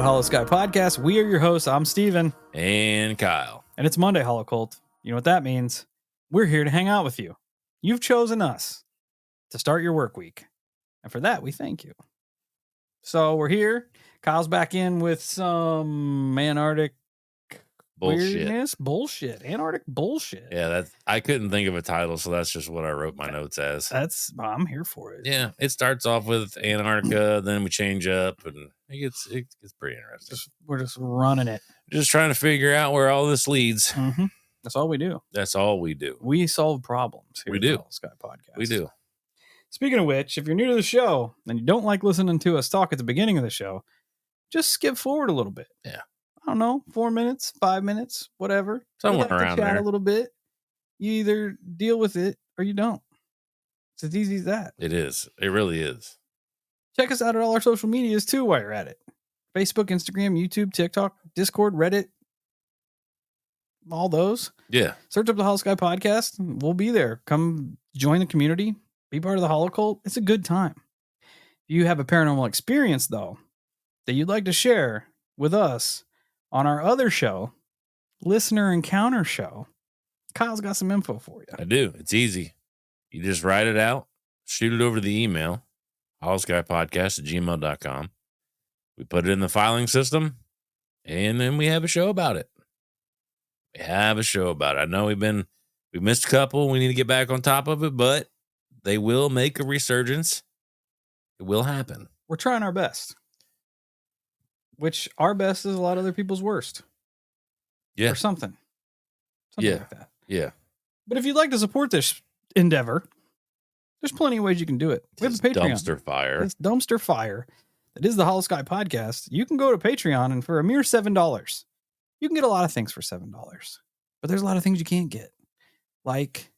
Holosky Podcast. We are your hosts. I'm Steven. And Kyle. And it's Monday, Holocult. You know what that means? We're here to hang out with you. You've chosen us to start your work week. And for that, we thank you. So we're here. Kyle's back in with some Antarctic weirdness. Bullshit. Antarctic bullshit. Yeah, I couldn't think of a title, so that's just what I wrote my notes as. I'm here for it. Yeah, it starts off with Antarctica, then we change up, and it gets pretty interesting. We're just running it. Just trying to figure out where all this leads. Mm-hmm. That's all we do. That's all we do. We solve problems here we do. at the Sky Podcast. We do. Speaking of which, if you're new to the show and you don't like listening to us talk at the beginning of the show, just skip forward a little bit. Yeah. I don't know, 4 minutes, 5 minutes, whatever. Somewhere around chat there. A little bit. You either deal with it or you don't. It's as easy as that. It is. It really is. Check us out at all our social medias too while you're at it. Facebook, Instagram, YouTube, TikTok, Discord, Reddit. All those. Yeah. Search up the Holosky Podcast. We'll be there. Come join the community. Be part of the Holocult. It's a good time. If you have a paranormal experience, though, that you'd like to share with us on our other show, Listener Encounter Show, Kyle's got some info for you. I do. It's easy. You just write it out, shoot it over to the email, holoskypodcast@gmail.com. We put it in the filing system, and then we have a show about it. I know we missed a couple. We need to get back on top of it, but they will make a resurgence. It will happen. We're trying our best. Which our best is a lot of other people's worst. Yeah. Or something like that. Yeah. But if you'd like to support this endeavor, there's plenty of ways you can do it. We have a Patreon. Dumpster fire. It's dumpster fire. That is the Holosky Podcast. You can go to Patreon, and for a mere $7, you can get a lot of things for $7. But there's a lot of things you can't get. Like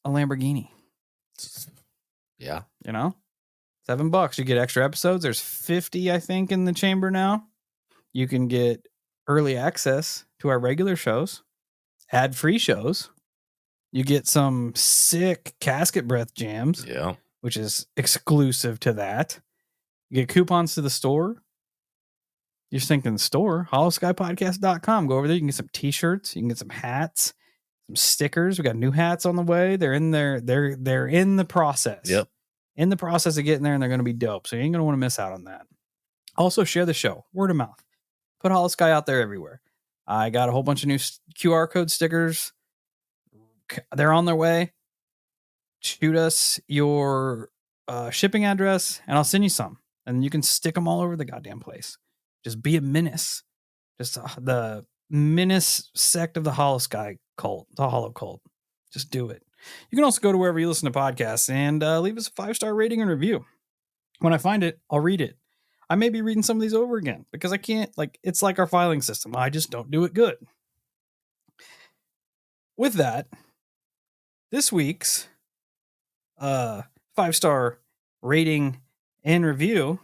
a Lamborghini. Yeah. You know? $7. You get extra episodes. There's 50, I think, in the chamber now. You can get early access to our regular shows, ad-free shows. You get some sick casket breath jams, which is exclusive to that. You get coupons to the store. You're thinking store, holoskypodcast.com. Go over there. You can get some t-shirts. You can get some hats, some stickers. We got new hats on the way. They're in there. They're in the process. Yep. In the process of getting there, and they're going to be dope. So you ain't going to want to miss out on that. Also, share the show. Word of mouth. Put Holosky out there everywhere. I got a whole bunch of new QR code stickers. They're on their way. Shoot us your shipping address, and I'll send you some. And you can stick them all over the goddamn place. Just be a menace. Just the menace sect of the Holosky cult, the Holo cult. Just do it. You can also go to wherever you listen to podcasts and leave us a 5-star rating and review. When I find it, I'll read it. I may be reading some of these over again because I can't, it's like our filing system. I just don't do it good. With that, this week's 5-star rating and review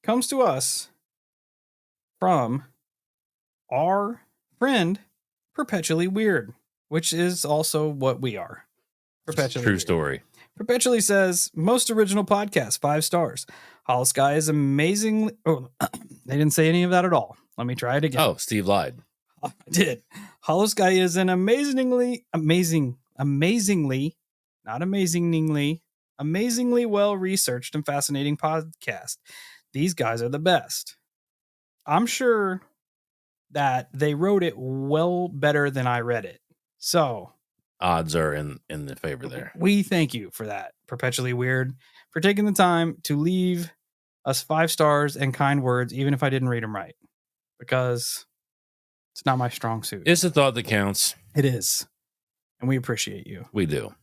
comes to us from our friend Perpetually Weird, which is also what we are. Perpetually True Weird. Story. Perpetually says, most original podcast, 5 stars. Holosky is amazingly... Oh, they didn't say any of that at all. Let me try it again. Oh, Steve lied. I did. Holosky is an amazingly well-researched and fascinating podcast. These guys are the best. I'm sure that they wrote it well better than I read it. So... odds are in the favor there. We thank you for that, Perpetually Weird, for taking the time to leave us 5 stars and kind words, even if I didn't read them right, because it's not my strong suit. It's the thought that counts. It is, and we appreciate you. We do.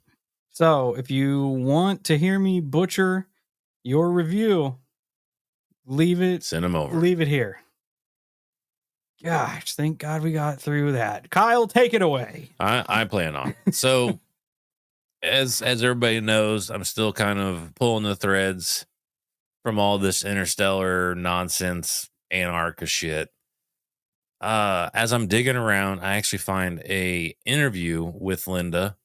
So if you want to hear me butcher your review, leave it. Send them over. Leave it here. Gosh, thank God we got through that. Kyle, take it away. I plan on. So, as everybody knows, I'm still kind of pulling the threads from all this interstellar nonsense, Antarctica shit. As I'm digging around, I actually find a interview with Linda,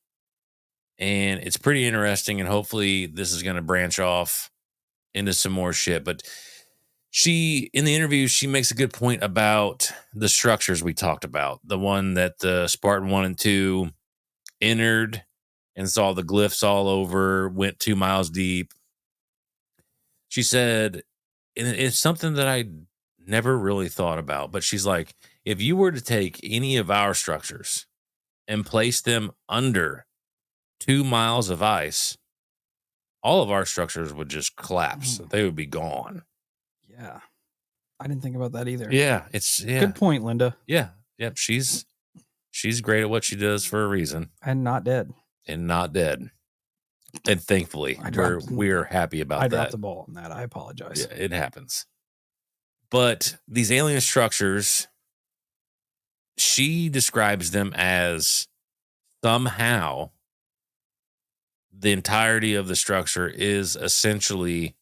and it's pretty interesting. And hopefully, this is going to branch off into some more shit. But in the interview, she makes a good point about the structures we talked about. The one that the Spartan 1 and 2 entered and saw the glyphs all over, went 2 miles deep. She said, and it's something that I never really thought about, but she's like, if you were to take any of our structures and place them under 2 miles of ice, all of our structures would just collapse. They would be gone. Yeah. I didn't think about that either. Yeah. Good point, Linda. Yeah. Yep. She's great at what she does for a reason. And not dead. And thankfully, we're happy about that. I dropped the ball on that. I apologize. Yeah, it happens. But these alien structures, she describes them as somehow the entirety of the structure is essentially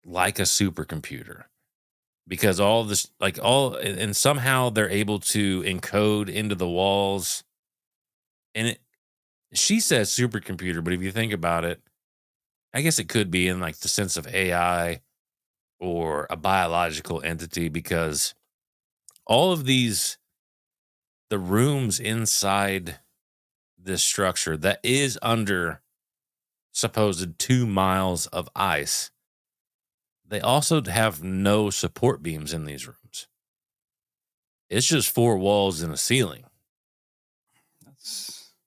like a supercomputer, because all this, and somehow they're able to encode into the walls. And she says supercomputer, but if you think about it, I guess it could be in like the sense of AI or a biological entity, because all of the rooms inside this structure that is under supposed 2 miles of ice, they also have no support beams in these rooms. It's just 4 walls and a ceiling.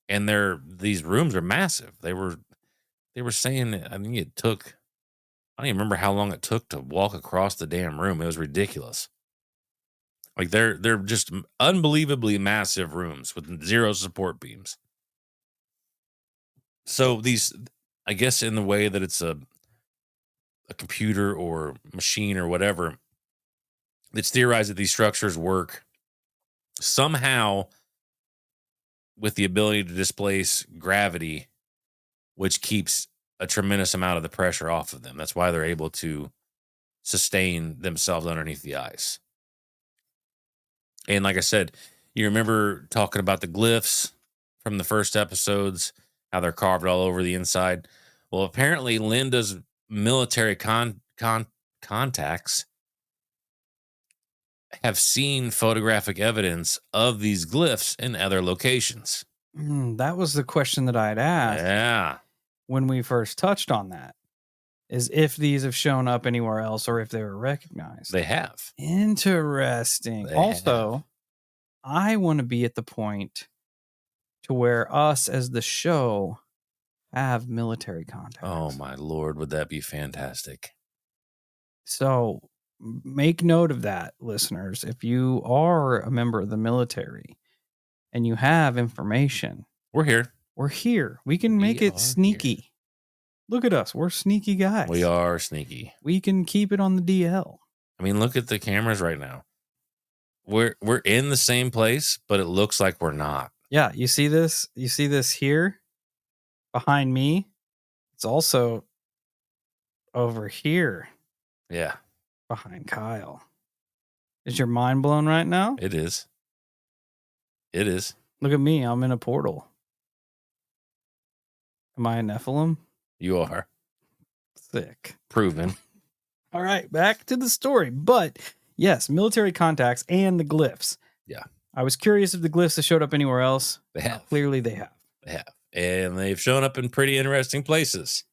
And these rooms are massive. They were saying, I mean, I don't even remember how long it took to walk across the damn room. It was ridiculous. Like they're just unbelievably massive rooms with 0 support beams. So these, I guess, in the way that it's a computer or machine or whatever, it's theorized that these structures work somehow with the ability to displace gravity, which keeps a tremendous amount of the pressure off of them. That's why they're able to sustain themselves underneath the ice. And like I said, you remember talking about the glyphs from the first episodes, how they're carved all over the inside. Well, apparently Linda's military contacts have seen photographic evidence of these glyphs in other locations. That was the question that I had asked when we first touched on that, is if these have shown up anywhere else or if they were recognized. They have. Interesting. I want to be at the point to where us as the show have military contacts. Oh my Lord, would that be fantastic? So make note of that, listeners. If you are a member of the military and you have information, we're here. We can make it sneaky. Here. Look at us. We're sneaky guys. We are sneaky. We can keep it on the DL. I mean, look at the cameras right now. We're in the same place, but it looks like we're not. Yeah, you see this? You see this here behind me? It's also over here. Yeah. Behind Kyle. Is your mind blown right now? It is. It is. Look at me. I'm in a portal. Am I a Nephilim? You are. Sick. Proven. All right, back to the story. But yes, military contacts and the glyphs. Yeah. I was curious if the glyphs have showed up anywhere else. They have. Clearly they have. They have. And they've shown up in pretty interesting places.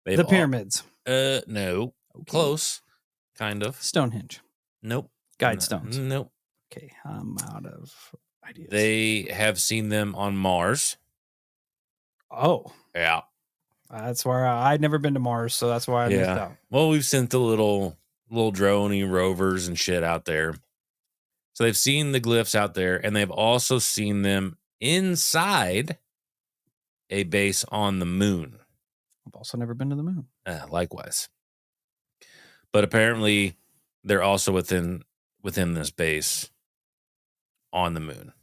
The pyramids. No. Okay. Close. Kind of. Stonehenge. Nope. Guidestones. Nope. Okay, I'm out of ideas. They have seen them on Mars. Oh. Yeah. That's where I'd never been to Mars, so that's why I missed out. Well, we've sent the little droney rovers and shit out there. So they've seen the glyphs out there, and they've also seen them inside a base on the moon. I've also never been to the moon. Likewise. But apparently they're also within this base on the moon.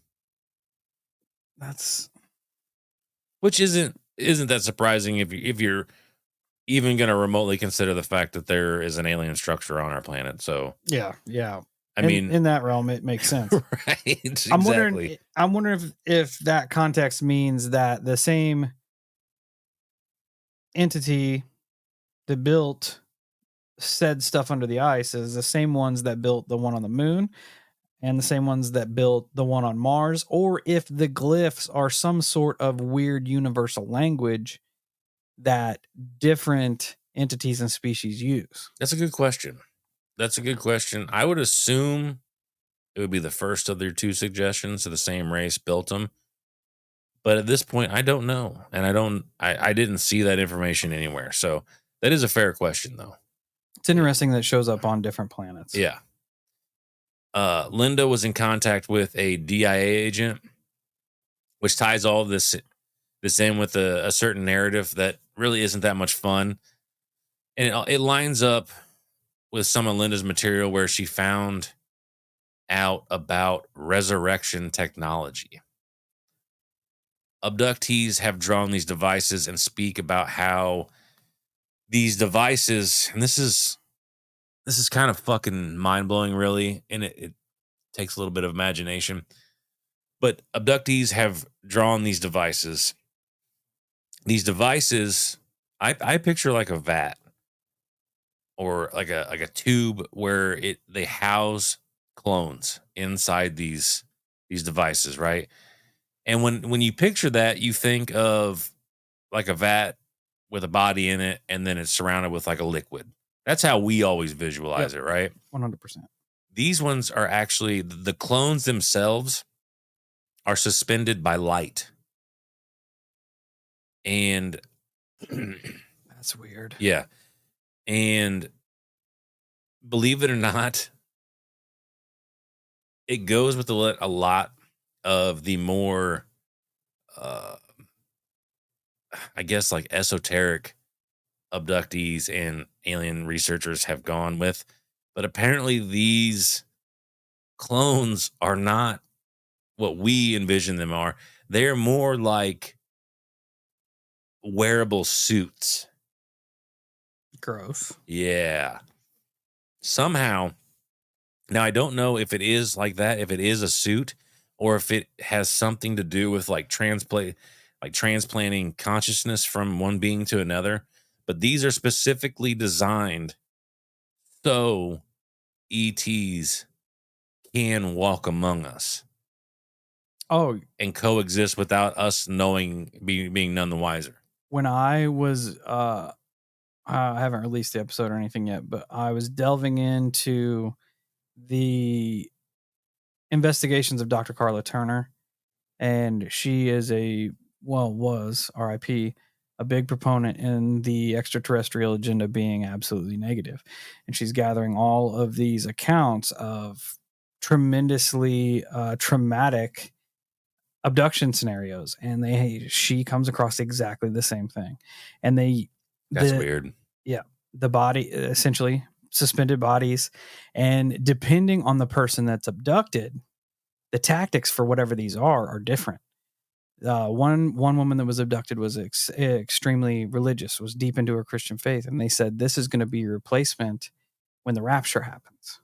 Which isn't that surprising if you're even going to remotely consider the fact that there is an alien structure on our planet. So yeah. I mean, in that realm, it makes sense, right? Exactly. I'm wondering if that context means that the same entity that built said stuff under the ice is the same ones that built the one on the moon and the same ones that built the one on Mars, or if the glyphs are some sort of weird universal language that different entities and species use. That's a good question. I would assume it would be the first of their two suggestions, so the same race built them. But at this point, I don't know. And I didn't see that information anywhere. So that is a fair question, though. It's interesting that it shows up on different planets. Yeah. Linda was in contact with a DIA agent, which ties all this in with a certain narrative that really isn't that much fun. And it lines up with some of Linda's material where she found out about resurrection technology. Abductees have drawn these devices and speak about how these devices, and this is kind of fucking mind-blowing, really, and it takes a little bit of imagination. But abductees have drawn these devices. These devices, I picture like a vat or like a tube where they house clones inside these devices, right? And when you picture that, you think of like a vat with a body in it, and then it's surrounded with like a liquid. That's how we always visualize it, right? 100%. These ones are actually, the clones themselves are suspended by light. And that's weird. Yeah. And believe it or not, it goes with a lot of the more, I guess, like esoteric abductees and alien researchers have gone with. But apparently these clones are not what we envision them are. They're more like wearable suits. Gross. Yeah. Somehow, now I don't know if it is like that, if it is a suit, or if it has something to do with like transplanting consciousness from one being to another. But these are specifically designed so ETs can walk among us. Oh, and coexist without us knowing, being none the wiser. When I was, I haven't released the episode or anything yet, but I was delving into the investigations of Dr. Carla Turner, and she is was RIP, a big proponent in the extraterrestrial agenda being absolutely negative. And she's gathering all of these accounts of tremendously traumatic abduction scenarios, and she comes across exactly the same thing. And that's weird. Yeah, the body, essentially suspended bodies, and depending on the person that's abducted, the tactics for whatever these are different. One woman that was abducted was extremely religious, was deep into her Christian faith, and they said this is going to be your replacement when the rapture happens.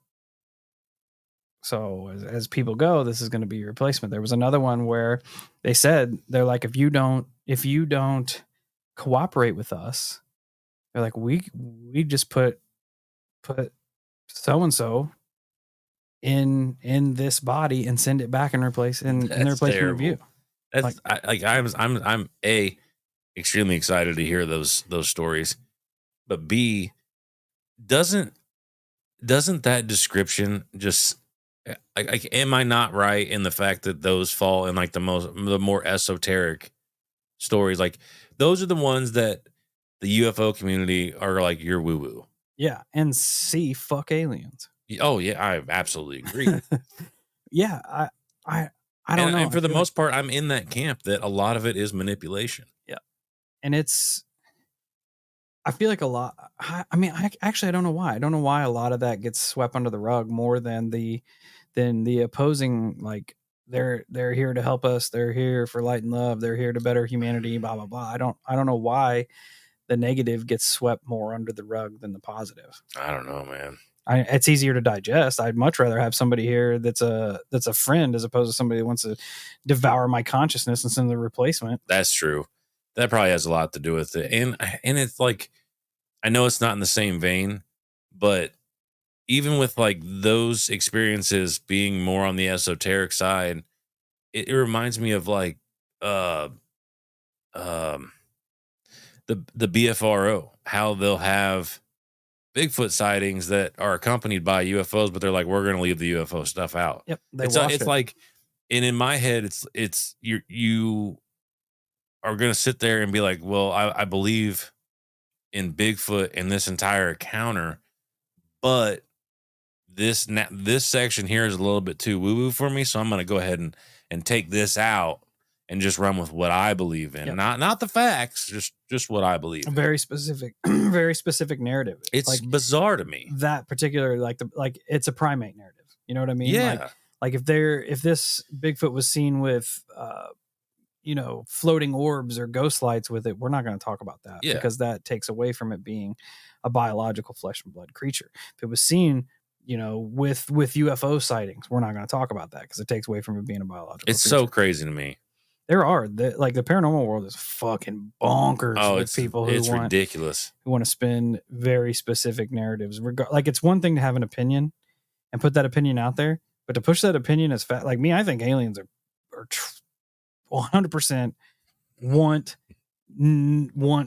So as people go, this is going to be your replacement. There was another one where they said, they're like, if you don't cooperate with us, they're like, we just put so and so in this body and send it back and replace in the replacement of you. That's I'm extremely excited to hear those stories, but B, doesn't that description just like am I not right in the fact that those fall in like the more esoteric stories? Like those are the ones that the UFO community are like, you're woo woo. Yeah, and fuck aliens. Oh yeah, I absolutely agree. Yeah, I don't know. And for the most part, I'm in that camp that a lot of it is manipulation. Yeah, and I feel like a lot. I mean, I don't know why. I don't know why a lot of that gets swept under the rug more than the opposing. Like they're here to help us. They're here for light and love. They're here to better humanity. Blah blah blah. I don't know why the negative gets swept more under the rug than the positive. I don't know, man. It's easier to digest. I'd much rather have somebody here that's a friend as opposed to somebody that wants to devour my consciousness and send the replacement. That's true. That probably has a lot to do with it. And it's like, I know it's not in the same vein, But even with like those experiences being more on the esoteric side, it reminds me of like uh um the BFRO, how they'll have Bigfoot sightings that are accompanied by UFOs, but they're like, we're going to leave the UFO stuff out. Yep, they washed It's it. like, and in my head, it's you are going to sit there and be like, well, I believe in Bigfoot and this entire encounter, but this section here is a little bit too woo woo for me, so I'm going to go ahead and take this out and just run with what I believe in, Yep. not the facts, just what I believe. Very specific, very specific narrative. It's like bizarre to me. That particular, like it's a primate narrative. You know what I mean? Yeah. Like if this Bigfoot was seen with, floating orbs or ghost lights with it, we're not going to talk about that because that takes away from it being a biological flesh and blood creature. If it was seen, with UFO sightings, we're not going to talk about that because it takes away from it being a biological It's creature. so crazy to me. There are the paranormal world is fucking bonkers with people who want ridiculous. Who want to spin very specific narratives. Like it's one thing to have an opinion and put that opinion out there, but to push that opinion as fast, like me, I think aliens are 100% want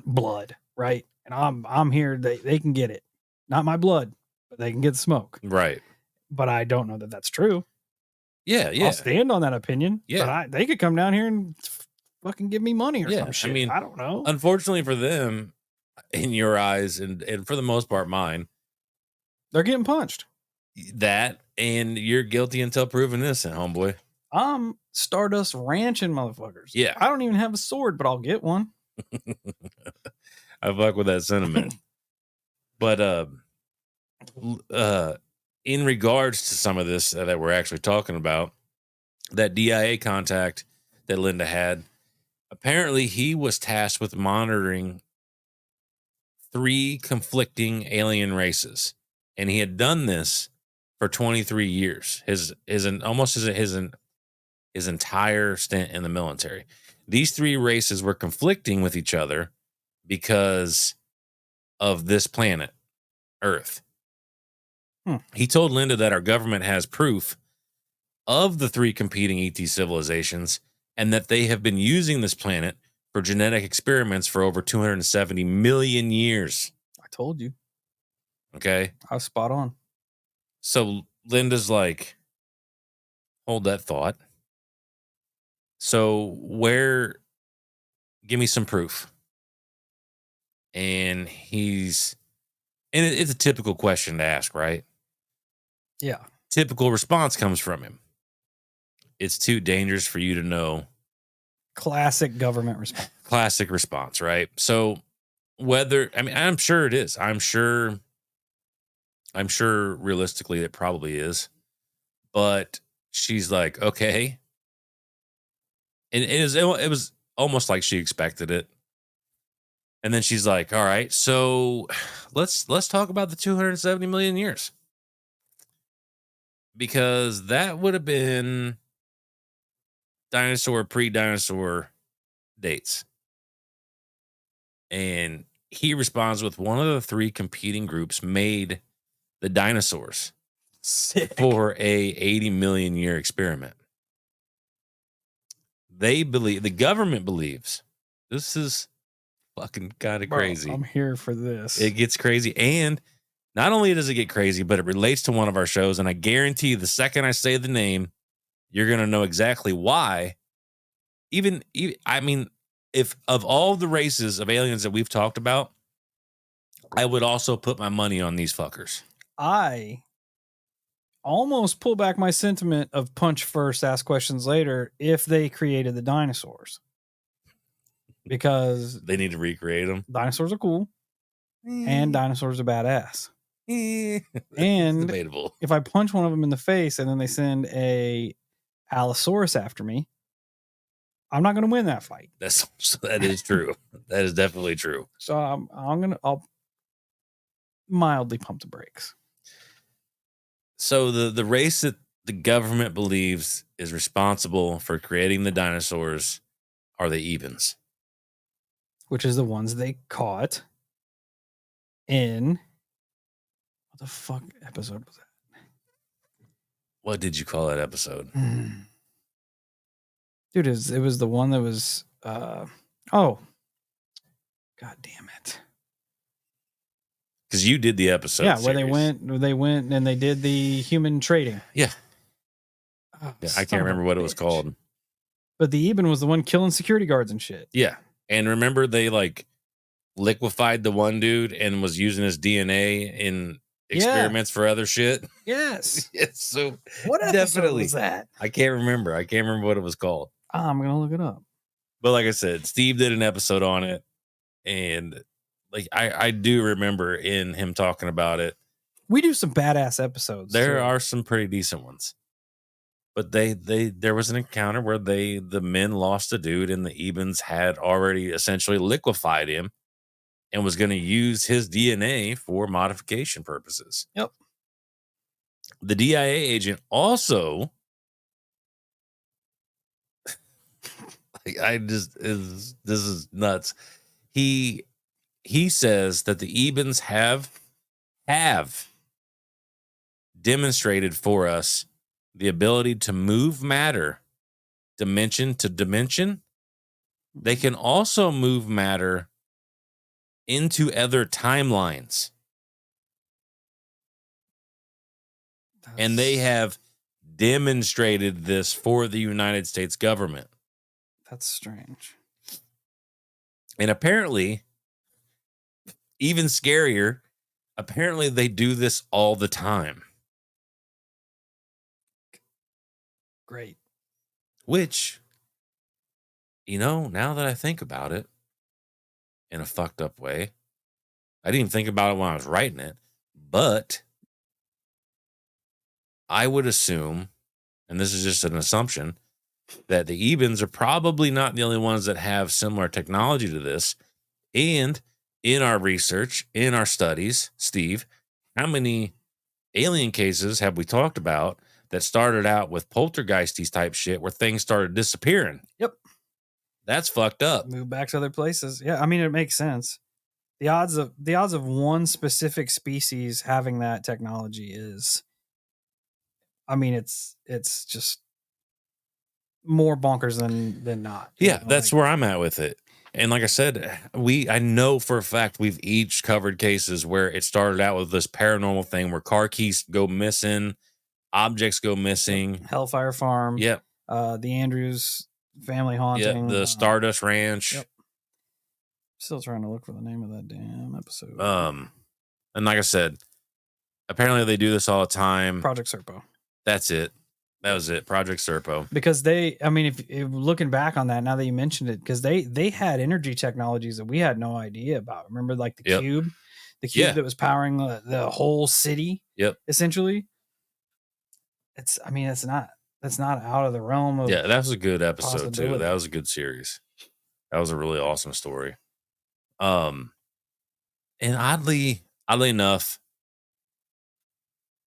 blood, right? And I'm here. They can get it, not my blood, but they can get the smoke, right? But I don't know that that's true. Yeah. I'll stand on that opinion. Yeah, but they could come down here and fucking give me money or some shit. I mean, I don't know. Unfortunately for them, in your eyes, and for the most part mine, they're getting punched. That, and you're guilty until proven innocent, homeboy. I'm Stardust ranching motherfuckers. Yeah. I don't even have a sword, but I'll get one. I fuck with that sentiment. But in regards to some of this that we're actually talking about, that DIA contact that Linda had, apparently he was tasked with monitoring 3 conflicting alien races, and he had done this for 23 years. His entire stint in the military. These 3 races were conflicting with each other because of this planet, Earth. He told Linda that our government has proof of the 3 competing ET civilizations and that they have been using this planet for genetic experiments for over 270 million years. I told you. Okay. I was spot on. So Linda's like, hold that thought. So give me some proof. And it's a typical question to ask, right? Yeah. Typical response comes from him. It's too dangerous for you to know. Classic government response. Classic response, right? So I'm sure it is. I'm sure realistically it probably is. But she's like, okay. And it was almost like she expected it. And then she's like, all right, so let's talk about the 270 million years. Because that would have been pre-dinosaur dates. And he responds with one of the 3 competing groups made the dinosaurs. Sick. For a 80 million year experiment. The government believes this is fucking kind of crazy. I'm here for this. It gets crazy. And not only does it get crazy, but it relates to one of our shows. And I guarantee the second I say the name, you're going to know exactly why. Even, if of all the races of aliens that we've talked about, I would also put my money on these fuckers. I almost pull back my sentiment of punch first, ask questions later if they created the dinosaurs. Because they need to recreate them. Dinosaurs are cool. And dinosaurs are badass. And debatable. If I punch one of them in the face and then they send a Allosaurus after me, I'm not going to win that fight. That is true. That is definitely true. So I'll mildly pump the brakes. So the race that the government believes is responsible for creating the dinosaurs are the Ebens. Which is the ones they caught in the fuck episode was What did you call that episode? that? Dude, it was the one that was oh. God damn it. Because you did the episode. Yeah, series. where they went and they did the human trading. Yeah. Oh, Yeah, I can't remember what it was called. But the Eben was the one killing security guards and shit. Yeah. And remember they like liquefied the one dude and was using his DNA in experiments for other shit? Yes. Yes. So What episode was that? I can't remember. I can't remember what it was called. I'm going to look it up. But like I said, Steve did an episode on it. And like I do remember in him talking about it. We do some badass episodes. There are some pretty decent ones. But there was an encounter where the men lost a dude and the Ebens had already essentially liquefied him and was going to use his DNA for modification purposes. Yep. The DIA agent also this is nuts. He says that the Ebens have demonstrated for us the ability to move matter dimension to dimension. They can also move matter into other timelines. And they have demonstrated this for the United States government. That's strange. And apparently, even scarier, apparently they do this all the time. Great. Which, now that I think about it in a fucked up way, I didn't even think about it when I was writing it, but I would assume, and this is just an assumption, that the Ebens are probably not the only ones that have similar technology to this. And in our research, in our studies, Steve, how many alien cases have we talked about that started out with poltergeisty type shit where things started disappearing? Yep. That's fucked up. Move back to other places. Yeah, I mean, it makes sense. The odds of one specific species having that technology is, I mean, it's just more bonkers than not. Yeah, that's where I'm at with it. And like I said, I know for a fact we've each covered cases where it started out with this paranormal thing where car keys go missing, objects go missing. Hellfire Farm. Yep. The Andrews family haunting. Yep. The Stardust Ranch. Yep. Still trying to look for the name of that damn episode. And like I said, apparently they do this all the time. Project Serpo. That's it. That was it. Project Serpo. Because if looking back on that, now that you mentioned it, because they had energy technologies that we had no idea about. Remember, like the cube that was powering the whole city. Yep. Essentially, that's not out of the realm of. Yeah, that was a good episode too. That was a good series. That was a really awesome story. And oddly enough,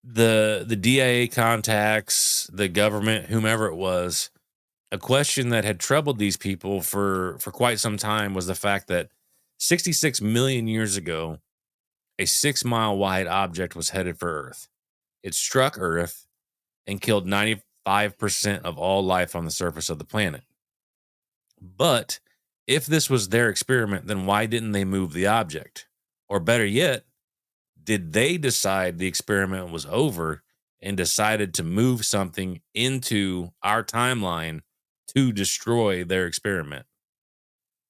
the DIA contacts, the government, whomever it was, a question that had troubled these people for quite some time was the fact that 66 million years ago, a 6-mile wide object was headed for Earth. It struck Earth and killed 95% of all life on the surface of the planet. But if this was their experiment, then why didn't they move the object? Or better yet, did they decide the experiment was over and decided to move something into our timeline to destroy their experiment?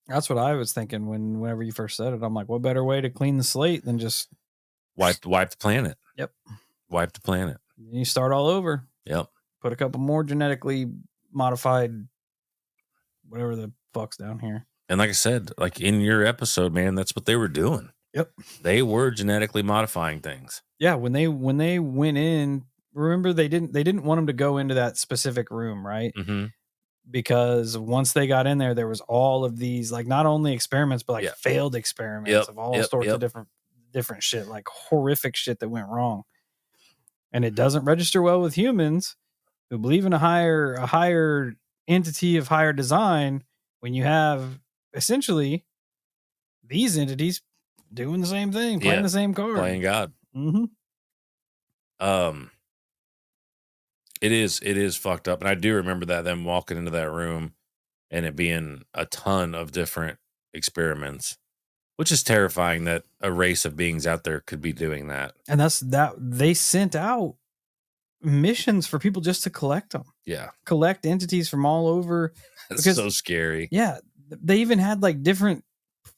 That's what I was thinking whenever you first said it. I'm like, what better way to clean the slate than just wipe the planet? Yep. Wipe the planet. You start all over. Yep. Put a couple more genetically modified whatever the fuck's down here. And like I said, like in your episode, man, that's what they were doing. Yep. They were genetically modifying things. Yeah, when they went in, remember they didn't want them to go into that specific room, right? Mm-hmm. Because once they got in there was all of these, like, not only experiments, but like failed experiments of all sorts of different shit, like horrific shit that went wrong. And it doesn't register well with humans who believe in a higher entity of higher design when you have essentially these entities doing the same thing, playing the same card. Playing God. Mm-hmm. Um, it is fucked up, and I do remember that them walking into that room and it being a ton of different experiments, which is terrifying that a race of beings out there could be doing that. And that they sent out missions for people just to collect them, Yeah, collect entities from all over. that's Because so scary. yeah, they even had like different,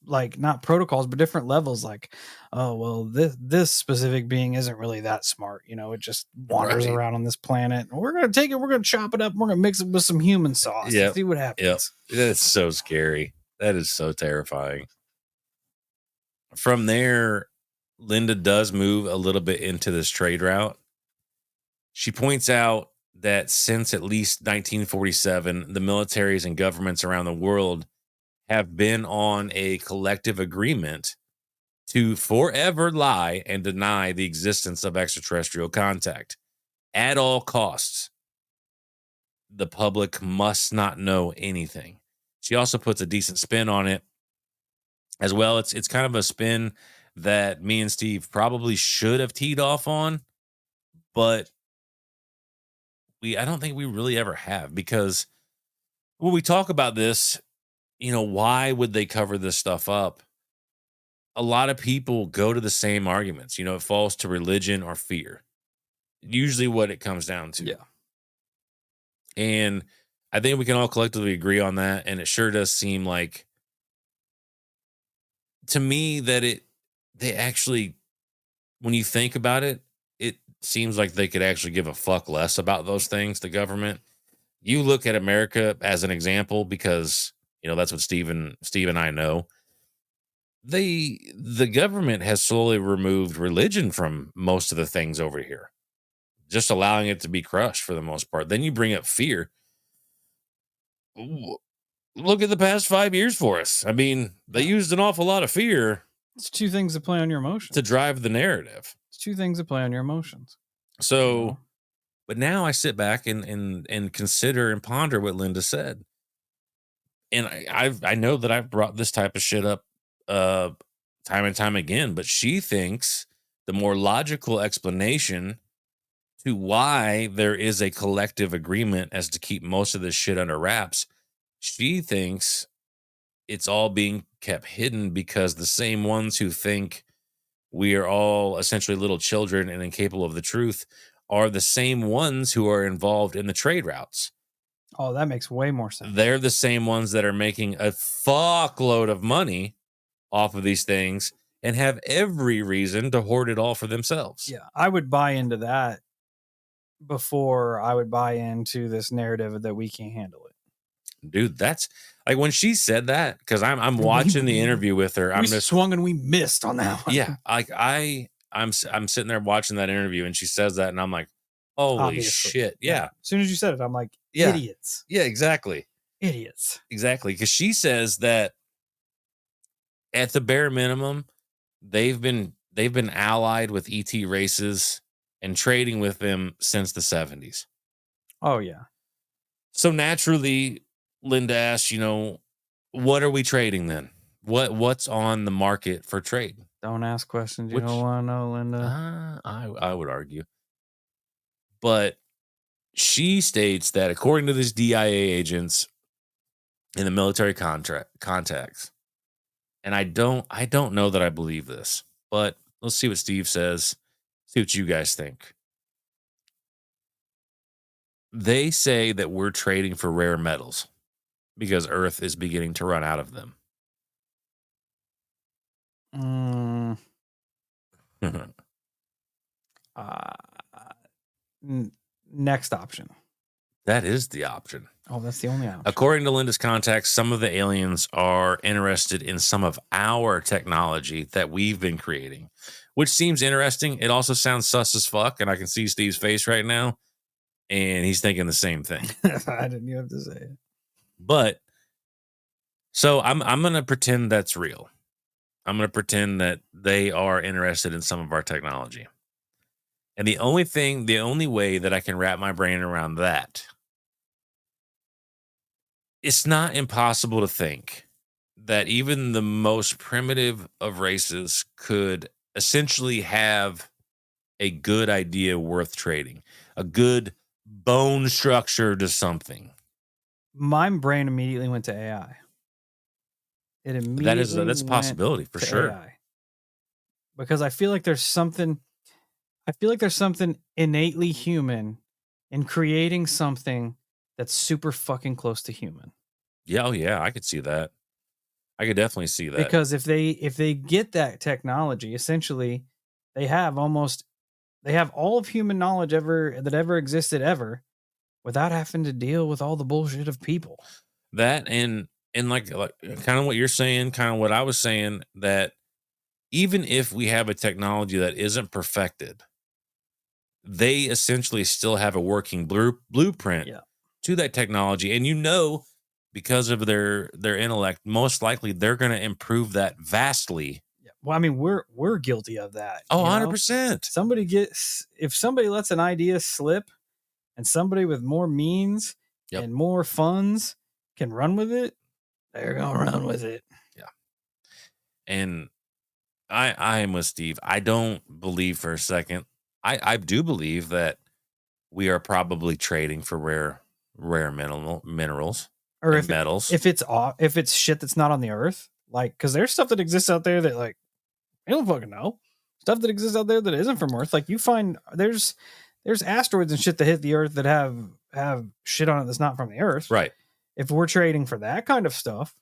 like not protocols, but different levels. Like, oh well, this specific being isn't really that smart. You know, it just wanders Right. around on this planet. And we're gonna take it, we're gonna chop it up, and we're gonna mix it with some human sauce and Yep. see what Yep. happens. That's so scary. That is so terrifying. From there, Linda does move a little bit into this trade route. She points out that since at least 1947, the militaries and governments around the world have been on a collective agreement to forever lie and deny the existence of extraterrestrial contact at all costs. The public must not know anything. She also puts a decent spin on it as well. It's kind of a spin that me and Steve probably should have teed off on, but I don't think we really ever have, because when we talk about this, why would they cover this stuff up? A lot of people go to the same arguments. It falls to religion or fear. Usually what it comes down to. Yeah. And I think we can all collectively agree on that. And it sure does seem like, to me, that they actually, when you think about it, it seems like they could actually give a fuck less about those things, the government. You look at America as an example, because, that's what Steve and I know. The government has slowly removed religion from most of the things over here, just allowing it to be crushed for the most part. Then you bring up fear. Look at the past 5 years for us. I mean, they used an awful lot of fear. It's two things that play on your emotions. To drive the narrative. It's two things that play on your emotions. So, but now I sit back and consider and ponder what Linda said. And I know that I've brought this type of shit up time and time again, but she thinks the more logical explanation to why there is a collective agreement as to keep most of this shit under wraps, she thinks it's all being kept hidden because the same ones who think we are all essentially little children and incapable of the truth are the same ones who are involved in the trade routes. Oh, that makes way more sense. They're the same ones that are making a fuckload of money off of these things and have every reason to hoard it all for themselves. Yeah, I would buy into that before I would buy into this narrative that we can't handle it. Dude, that's like when she said that, because I'm watching the interview with her. We swung and we missed on that one. Yeah, like I'm sitting there watching that interview, and she says that, and I'm like, holy Obviously. shit, yeah. As soon as you said it, I'm like, Yeah. idiots. Yeah, exactly. Idiots. Exactly, because she says that at the bare minimum, they've been allied with ET races and trading with them since the 70s. Oh yeah. So naturally, Linda asks, what are we trading then? What's on the market for trade? Don't ask questions you don't want to know, Linda. I would argue. But she states that according to these DIA agents in the military contacts, and I don't know that I believe this, but let's see what Steve says. See what you guys think. They say that we're trading for rare metals because Earth is beginning to run out of them. Next option. That is the option. Oh, that's the only option. According to Linda's contacts, some of the aliens are interested in some of our technology that we've been creating, which seems interesting. It also sounds sus as fuck, and I can see Steve's face right now, and he's thinking the same thing. I didn't even have to say it. But so I'm going to pretend that's real. I'm going to pretend that they are interested in some of our technology. And the only way that I can wrap my brain around that, it's not impossible to think that even the most primitive of races could essentially have a good idea worth trading? A good bone structure to something. My brain immediately went to AI. It immediately That's a possibility for to sure. AI. Because I feel like there's something innately human in creating something that's super fucking close to human. Yeah, oh yeah, I could see that. I could definitely see that. Because if they get that technology, essentially they have all of human knowledge that ever existed ever without having to deal with all the bullshit of people. That and like kind of what you're saying, kind of what I was saying, that even if we have a technology that isn't perfected, they essentially still have a working blueprint Yeah. to that technology. And because of their intellect, most likely they're going to improve that vastly. Yeah. Well, I mean, we're guilty of that. Oh, you know? 100%. If somebody lets an idea slip and somebody with more means Yep. and more funds can run with it, they're gonna run with it. Yeah. And I am with Steve. I don't believe for a second. I do believe that we are probably trading for rare minerals Or and metals. if it's shit that's not on the earth, like, because there's stuff that exists out there that, like, I don't fucking know. Stuff that exists out there that isn't from Earth. Like, you find there's asteroids and shit that hit the Earth that have shit on it that's not from the Earth. Right. If we're trading for that kind of stuff,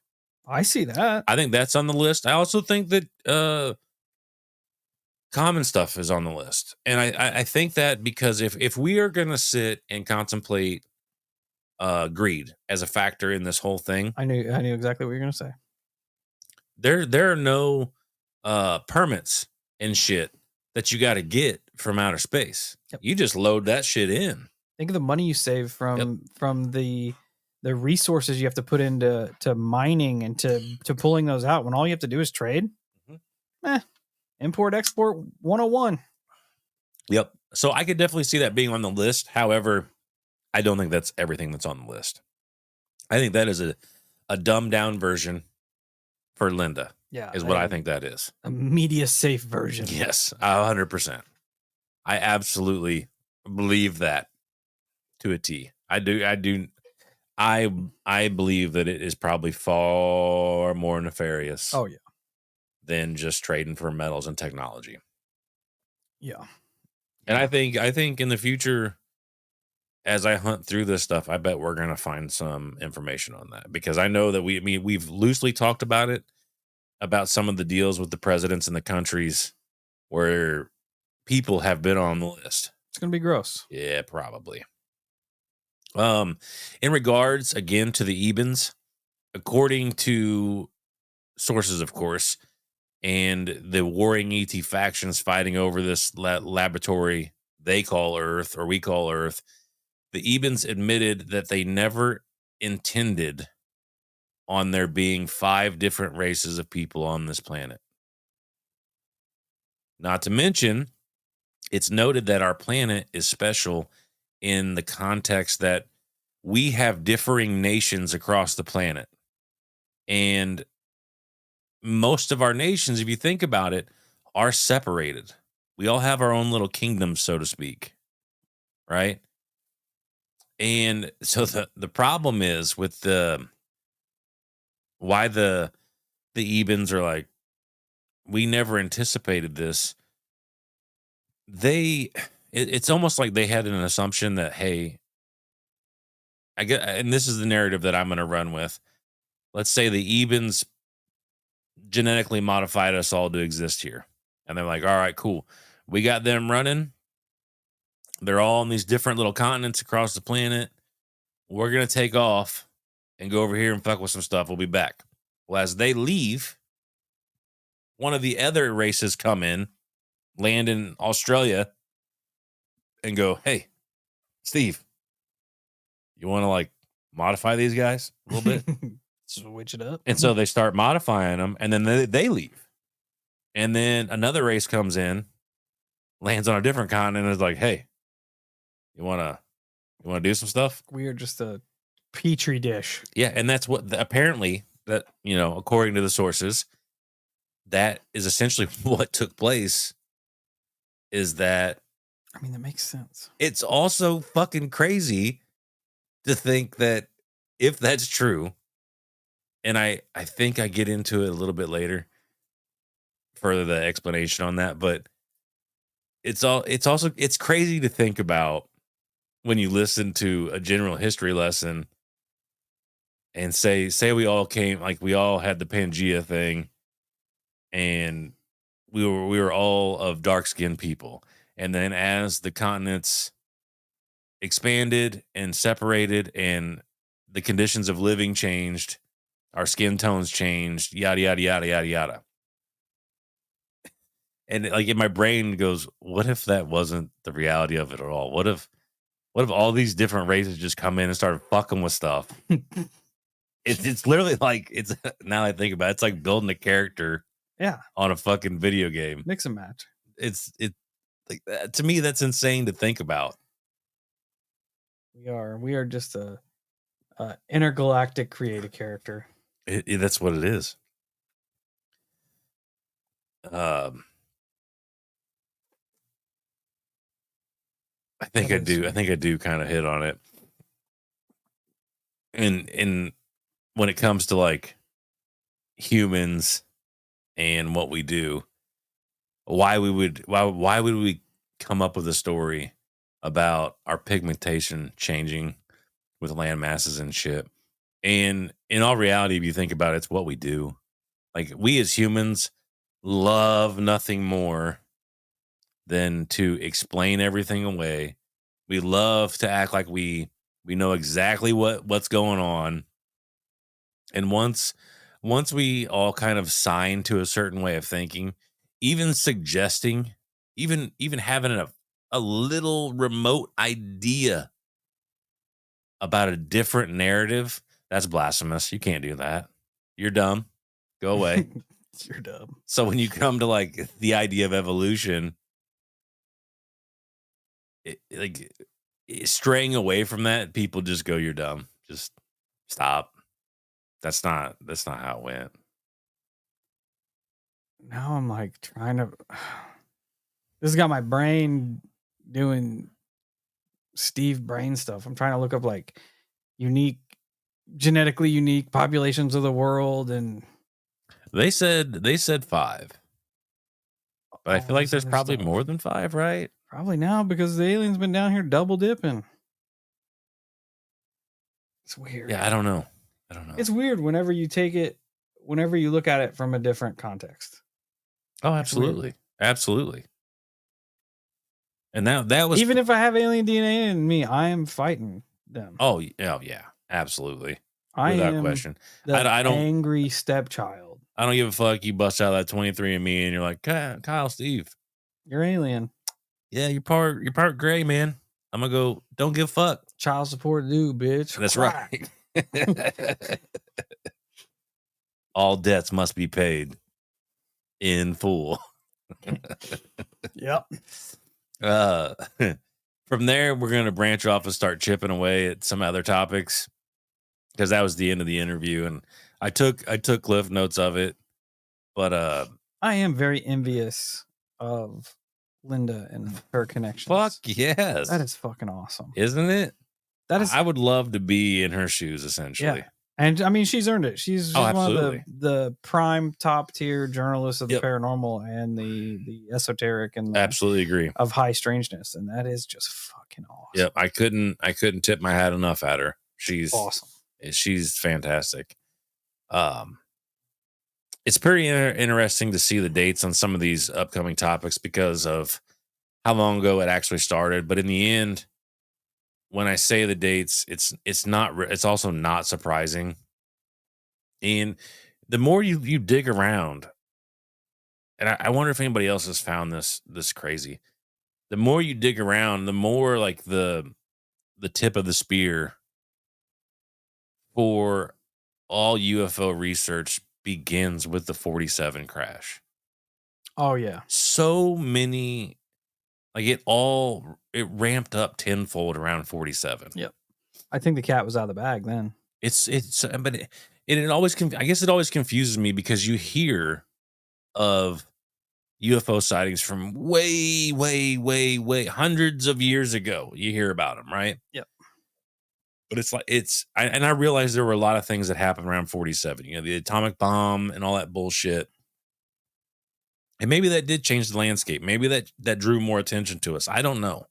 I see that. I think that's on the list. I also think that common stuff is on the list. And I think that because if we are going to sit and contemplate greed as a factor in this whole thing, I knew exactly what you're gonna say. there are no permits and shit that you got to get from outer space. Yep. You just load that shit in. Think of the money you save from the resources you have to put into mining and to pulling those out when all you have to do is trade. Import export 101. Yep. So I could definitely see that being on the list. However, I don't think that's everything that's on the list. I think that is a dumbed down version for Linda. Yeah, is what I think that is. A media safe version. Yes, 100%. I absolutely believe that to a T. I do. I believe that it is probably far more nefarious. Oh yeah. Than just trading for metals and technology. Yeah. And I think in the future, as I hunt through this stuff, I bet we're gonna find some information on that, because I know that we've loosely talked about it, about some of the deals with the presidents and the countries where people have been on the list. It's gonna be gross. Yeah, probably. In regards again to the Ebens, according to sources, of course, and the warring ET factions fighting over this laboratory they call Earth, or we call Earth, the Ebens admitted that they never intended on there being 5 different races of people on this planet. Not to mention, it's noted that our planet is special in the context that we have differing nations across the planet. And most of our nations, if you think about it, are separated. We all have our own little kingdoms, so to speak. Right? And so the problem is with why the Ebens are like, we never anticipated this. It's almost like they had an assumption that, hey, I get, and this is the narrative that I'm going to run with. Let's say the Ebens genetically modified us all to exist here. And they're like, all right, cool. We got them running. They're all on these different little continents across the planet. We're going to take off and go over here and fuck with some stuff. We'll be back. Well, as they leave, one of the other races come in, land in Australia, and go, hey, Steve, you want to like modify these guys a little bit? Switch it up. And so they start modifying them, and then they leave. And then another race comes in, lands on a different continent, and is like, hey, you want to do some stuff? We are just a petri dish. Yeah, and that's what apparently that, according to the sources, that is essentially what took place, is that I mean, that makes sense. It's also fucking crazy to think that if that's true, and I think I get into it a little bit later, further the explanation on that, but it's also crazy to think about when you listen to a general history lesson and say we all came, like we all had the Pangea thing, and we were all of dark skinned people, and then as the continents expanded and separated and the conditions of living changed, our skin tones changed, yada yada yada yada yada. And like in my brain goes, what if that wasn't the reality of it at all? What if all these different races just come in and started fucking with stuff? It's literally like, it's now I think about it, it's like building a character Yeah, on a fucking video game. mix and match. It's like that, to me that's insane to think about. We are just a intergalactic creative character. That's what it is. I think I do kind of hit on it. And when it comes to like humans and what we do, why would we come up with a story about our pigmentation changing with land masses and shit? And in all reality, if you think about it, it's what we do. Like, we as humans love nothing more than to explain everything away. We love to act like we know exactly what's going on. And once we all kind of sign to a certain way of thinking, even suggesting, even having a little remote idea about a different narrative, that's blasphemous. You can't do that. You're dumb. Go away. You're dumb. So when you come to like the idea of evolution, straying away from that, people just go, "You're dumb. Just stop." That's not how it went. Now I'm like trying to. This has got my brain doing Steve brain stuff. I'm trying to look up like genetically unique populations of the world, and They said 5. But I feel like there's probably more than 5, right? Probably now, because the alien's been down here double dipping. It's weird. Yeah, I don't know. It's weird whenever you look at it from a different context. Oh, absolutely. Absolutely. And that was, even if I have alien DNA in me, I am fighting them. Oh yeah, absolutely. I Without am question. I don't angry stepchild. I don't give a fuck. You bust out that 23andMe and you're like, Kyle, Steve, you're alien. Yeah, you're part gray, man. I'm gonna go. Don't give a fuck. Child support due, bitch. That's right. All debts must be paid in full. Yep. From there, we're gonna branch off and start chipping away at some other topics, because that was the end of the interview, and I took cliff notes of it. But I am very envious of Linda and her connections. Fuck yes, that is fucking awesome, isn't it? That is. I would love to be in her shoes, essentially. Yeah. And I mean, she's earned it. She's one of the prime top tier journalists of the paranormal and the esoteric and absolutely agree of high strangeness, and that is just fucking awesome. Yep, I couldn't tip my hat enough at her. She's awesome. She's fantastic. It's pretty interesting to see the dates on some of these upcoming topics because of how long ago it actually started. But in the end, when I say the dates, it's also not surprising. And the more you dig around, and I wonder if anybody else has found this crazy. The more you dig around, the more like the tip of the spear for all UFO research begins with the 47 crash. Oh yeah. So many, like it ramped up tenfold around 47. Yep. I think the cat was out of the bag then. But it always, I guess it always confuses me because you hear of UFO sightings from way, way, way, way hundreds of years ago. You hear about them, right? Yep. But it's like I realized there were a lot of things that happened around 47. You know, the atomic bomb and all that bullshit. And maybe that did change the landscape. Maybe that drew more attention to us. I don't know.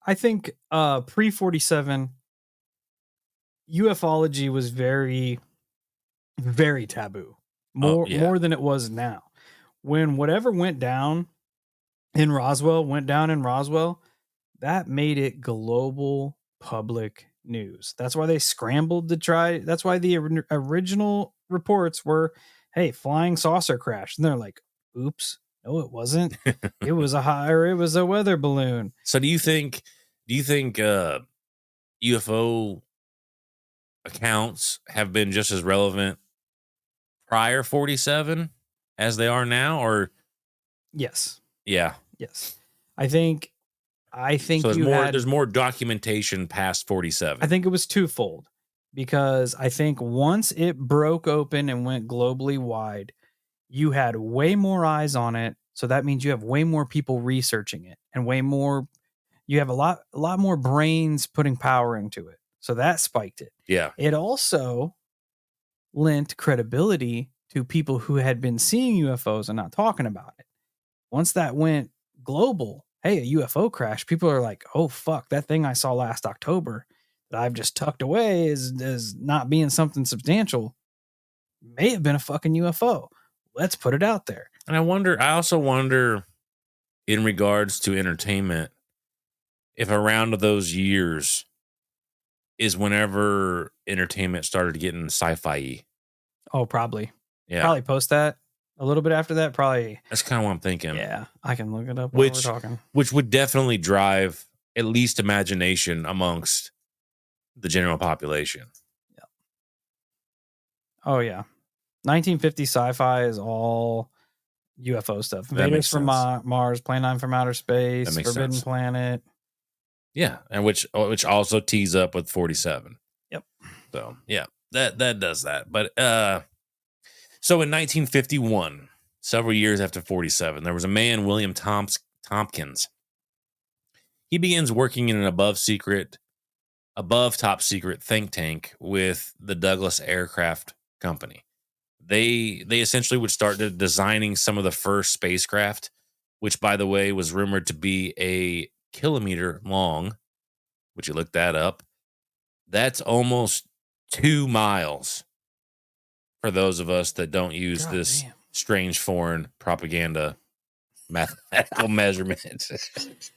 I think pre-47, ufology was very, very taboo. More than it was now. When whatever went down in Roswell, that made it global public news. That's why they scrambled to try. That's why the original reports were, hey, flying saucer crash. And they're like, oops, no, it wasn't. It was a weather balloon. So do you think UFO accounts have been just as relevant prior 47 as they are now, or? Yes. Yeah. Yes. I think so there's more documentation past 47. I think it was twofold, because I think once it broke open and went globally wide, you had way more eyes on it. So that means you have way more people researching it, and you have a lot more brains putting power into it. So that spiked it. Yeah. It also lent credibility to people who had been seeing UFOs and not talking about it. Once that went global, hey, a UFO crash, people are like, oh, fuck, that thing I saw last October that I've just tucked away as not being something substantial may have been a fucking UFO. Let's put it out there. And I also wonder, in regards to entertainment, if around those years is whenever entertainment started getting sci-fi-y. Oh, probably. Yeah. Probably post that. A little bit after that, probably. That's kind of what I'm thinking. Yeah, I can look it up while we're talking. Which would definitely drive at least imagination amongst the general population. Yeah. Oh, yeah. 1950 sci-fi is all UFO stuff. Invaders from Mars, Plan 9 from Outer Space, Forbidden Planet. Yeah, and which also tees up with 47. Yep. So, yeah, that does that. But so in 1951, several years after 47, there was a man, William Tompkins. He begins working in an above top secret think tank with the Douglas Aircraft Company. They essentially would start designing some of the first spacecraft, which, by the way, was rumored to be a kilometer long, which you looked that up. That's almost 2 miles for those of us that don't use this strange foreign propaganda mathematical measurement.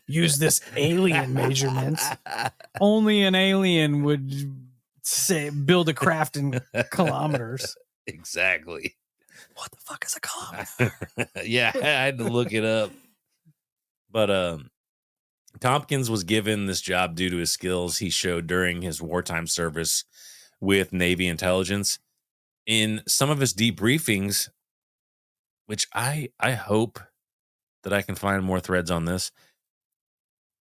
Use this alien measurement. Only an alien would build a craft in kilometers. Exactly. What the fuck is a kilometer? Yeah, I had to look it up. But Tompkins was given this job due to his skills he showed during his wartime service with Navy intelligence. In some of his debriefings, which I hope that I can find more threads on this,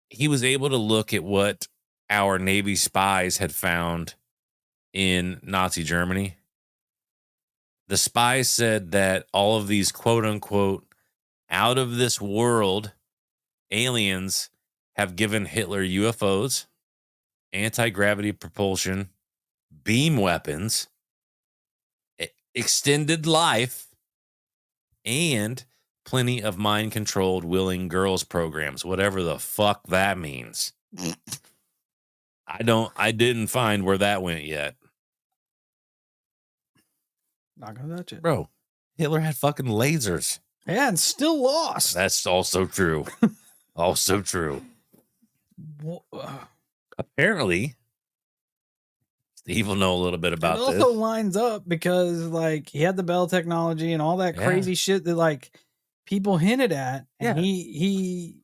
he was able to look at what our Navy spies had found in Nazi Germany. The spies said that all of these quote unquote out of this world aliens have given Hitler UFOs, anti-gravity propulsion, beam weapons, extended life, and plenty of mind-controlled willing girls programs, whatever the fuck that means. I didn't find where that went yet. Not gonna touch it. Bro, Hitler had fucking lasers. Yeah, and still lost. That's also true. Also true. Apparently, Steve will know a little bit about this. It also lines up because, like, he had the Bell technology and all that crazy shit that, like, people hinted at, and he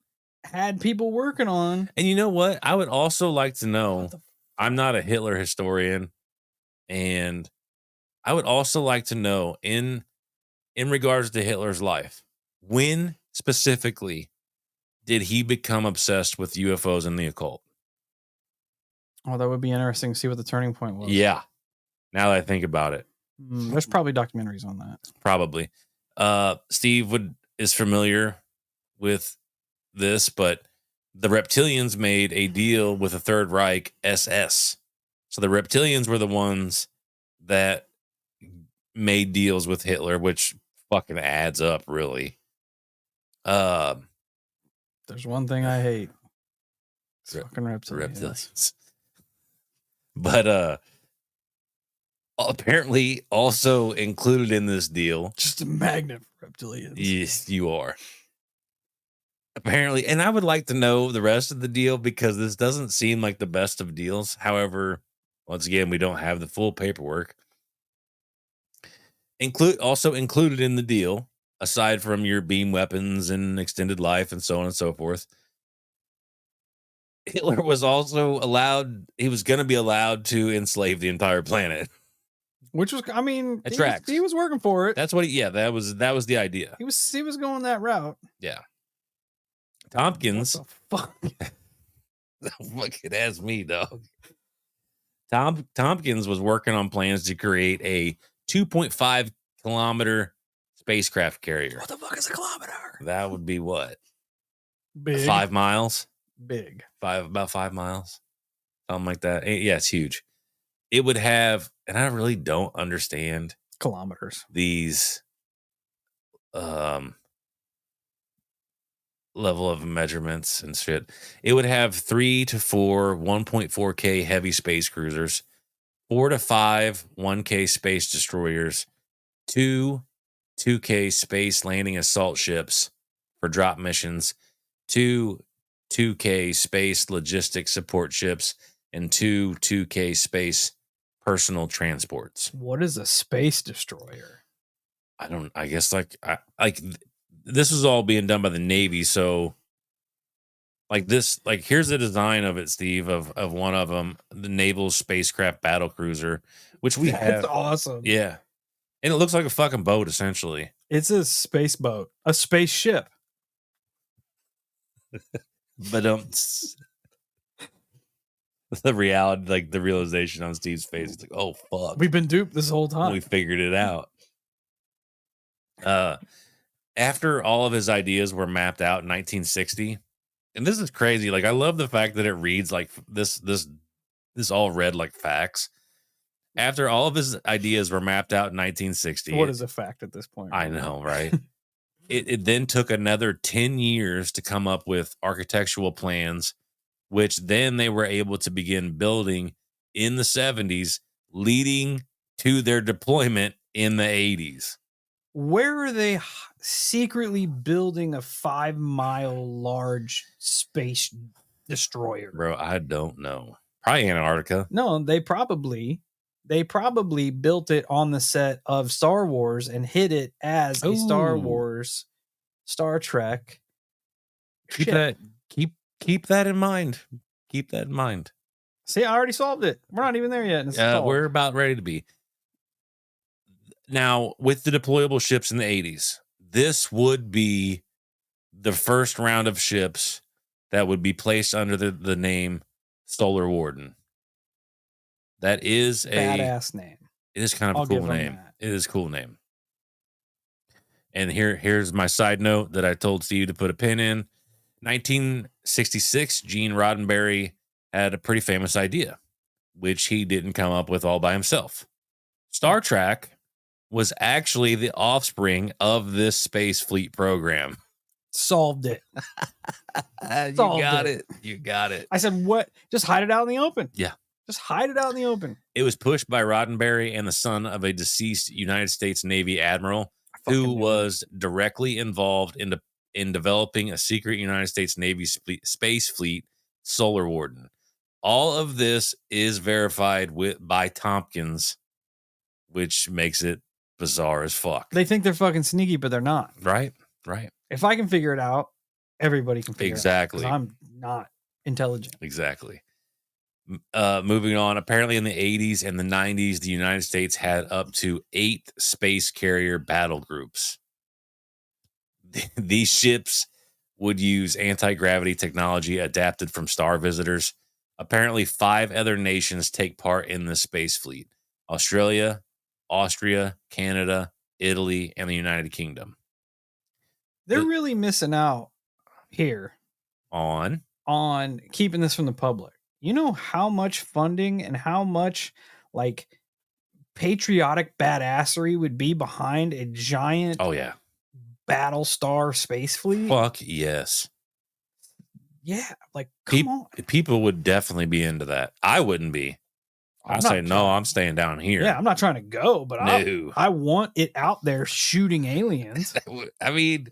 had people working on. And you know what? I would also like to know. I'm not a Hitler historian, and I would also like to know in regards to Hitler's life, when specifically did he become obsessed with UFOs and the occult? Oh, that would be interesting to see what the turning point was. Yeah. Now that I think about it. There's probably documentaries on that. Probably. Steve, is familiar with this, but the reptilians made a deal with the Third Reich SS. So the reptilians were the ones that made deals with Hitler, which fucking adds up, really. There's one thing I hate. It's fucking reptilians. But apparently also included in this deal. Just a magnet for reptilians. Yes, you are. Apparently, and I would like to know the rest of the deal because this doesn't seem like the best of deals. However, once again, we don't have the full paperwork. Also included in the deal, aside from your beam weapons and extended life and so on and so forth, Hitler was also allowed, he was going to be allowed to enslave the entire planet. Which was, I mean, It tracks. He was working for it. That's what that was the idea. He was going that route. Yeah. Tompkins. What the fuck? Fucking ask me, dog. Tompkins was working on plans to create a 2.5 kilometer spacecraft carrier. What the fuck is a kilometer? That would be what? Big. 5 miles? Big. About 5 miles. Something like that. Yeah, it's huge. It would have, and I really don't understand kilometers. These level of measurements and shit. It would have 3 to 4 1.4K heavy space cruisers, 4 to 5 1K space destroyers, 2 2K space landing assault ships for drop missions, 2 2K space logistics support ships, and 2 2K space personal transports. What is a space destroyer? I guess this was all being done by the Navy, so here's the design of it, Steve, of one of them, the Naval Spacecraft Battle Cruiser, which we have. That's awesome. Yeah. And it looks like a fucking boat, essentially. It's a space boat, a spaceship. But the reality, the realization on Steve's face, it's like, oh fuck, we've been duped this whole time. We figured it out. After all of his ideas were mapped out in 1960, and this is crazy. I love the fact that it reads like this all read like facts. After all of his ideas were mapped out in 1960, what is a fact at this point? I know, right? It then took another 10 years to come up with architectural plans, which then they were able to begin building in the 70s, leading to their deployment in the 80s. Where are they secretly building a 5-mile large space destroyer? Bro, I don't know. Probably Antarctica. No, they probably built it on the set of Star Wars and hid it as a Star Wars, Star Trek. Keep that in mind. Keep that in mind. See, I already solved it. We're not even there yet. We're about ready to be. Now, with the deployable ships in the 80s, this would be the first round of ships that would be placed under the name Solar Warden. That is a badass name. It is kind of a cool name. It is a cool name. And here's my side note that I told Steve to put a pin in. 1966, Gene Roddenberry had a pretty famous idea, which he didn't come up with all by himself. Star Trek was actually the offspring of this space fleet program. Solved it. You got it. I said, what? Just hide it out in the open. Yeah. Just hide it out in the open. It was pushed by Roddenberry and the son of a deceased United States Navy admiral who was directly involved in developing a secret United States Navy space fleet, Solar Warden. All of this is verified by Tompkins, which makes it bizarre as fuck. They think they're fucking sneaky, but they're not. Right. If I can figure it out, everybody can figure it out. 'Cause I'm not intelligent. Exactly. Moving on, apparently in the 80s and the 90s, the United States had up to 8 space carrier battle groups. These ships would use anti-gravity technology adapted from star visitors. Apparently 5 other nations take part in the space fleet: Australia, Austria, Canada, Italy, and the United Kingdom. They're really missing out here on keeping this from the public. You know how much funding and how much like patriotic badassery would be behind a giant Battlestar space fleet? Fuck yes. Yeah, like come on. People would definitely be into that. I wouldn't be. I'd say no, I'm staying down here. Yeah, I'm not trying to go, but I want it out there shooting aliens. I mean,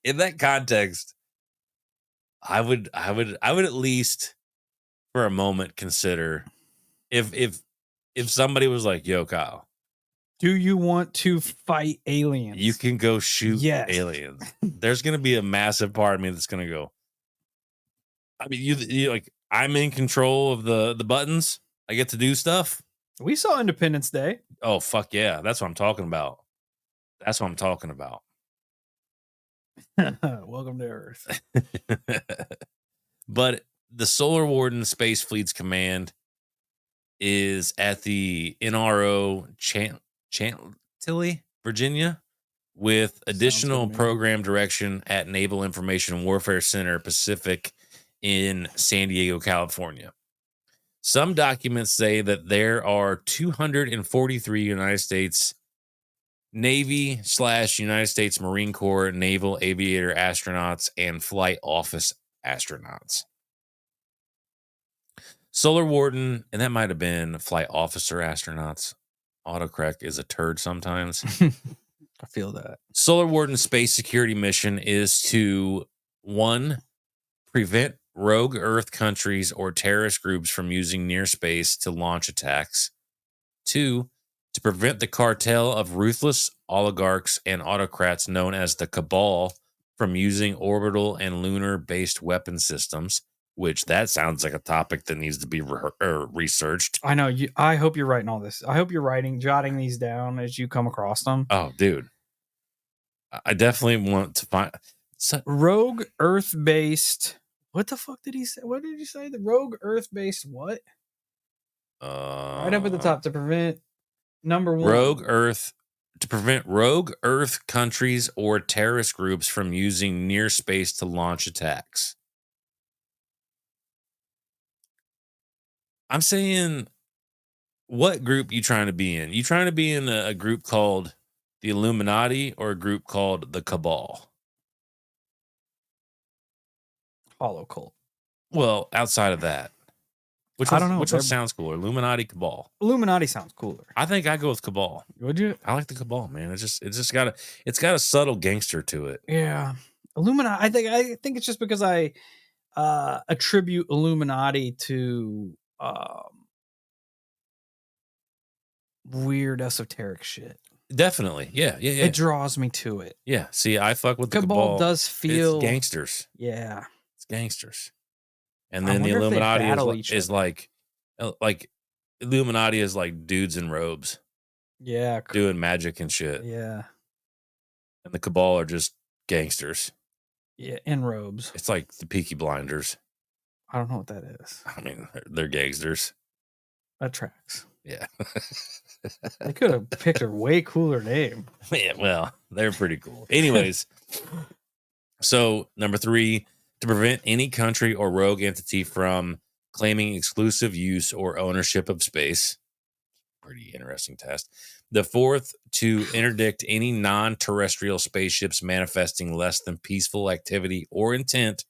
in that context, I would at least for a moment consider if somebody was like, "Yo, Kyle, do you want to fight aliens? You can go shoot aliens." There's going to be a massive part of me that's going to go. I mean, you like I'm in control of the buttons. I get to do stuff. We saw Independence Day. Oh fuck yeah, that's what I'm talking about. Welcome to Earth. But the Solar Warden Space Fleet's command is at the NRO Chantilly, Virginia, with additional program direction at Naval Information Warfare Center Pacific in San Diego, California. Some documents say that there are 243 United States Navy / United States Marine Corps Naval Aviator astronauts and Flight Office astronauts. Solar Warden, and that might have been Flight Officer astronauts. Autocorrect is a turd sometimes. I feel that. Solar Warden space security mission is to 1, prevent rogue Earth countries or terrorist groups from using near space to launch attacks. 2, to prevent the cartel of ruthless oligarchs and autocrats known as the Cabal from using orbital and lunar-based weapon systems, which that sounds like a topic that needs to be researched. I know. I hope you're writing all this. I hope you're jotting these down as you come across them. Oh, dude. I definitely want to find... rogue Earth-based... What the fuck did he say? What did he say? The rogue Earth-based what? Right up at the top, to prevent... Number 1. To prevent rogue Earth countries or terrorist groups from using near space to launch attacks. I'm saying, what group you trying to be in? You trying to be in a group called the Illuminati or a group called the Cabal? Hollow cult. Well, outside of that. I don't know. Which one sounds cooler? Illuminati, Cabal. Illuminati sounds cooler. I think I go with Cabal. Would you? I like the Cabal, man. It's just got a subtle gangster to it. Yeah, Illuminati. I think it's just because I attribute Illuminati to weird esoteric shit. Definitely, yeah. It draws me to it. Yeah. See, I fuck with the Cabal. Does feel it's gangsters. Yeah, it's gangsters. And then the Illuminati is like Illuminati is like dudes in robes. Yeah. Doing magic and shit. Yeah. And the Cabal are just gangsters. Yeah, in robes. It's like the Peaky Blinders. I don't know what that is. I mean, they're gangsters. That tracks. Yeah. They could have picked a way cooler name. Yeah, well, they're pretty cool. Anyways, so number 3, to prevent any country or rogue entity from claiming exclusive use or ownership of space. Pretty interesting test. The 4th, to interdict any non-terrestrial spaceships manifesting less than peaceful activity or intent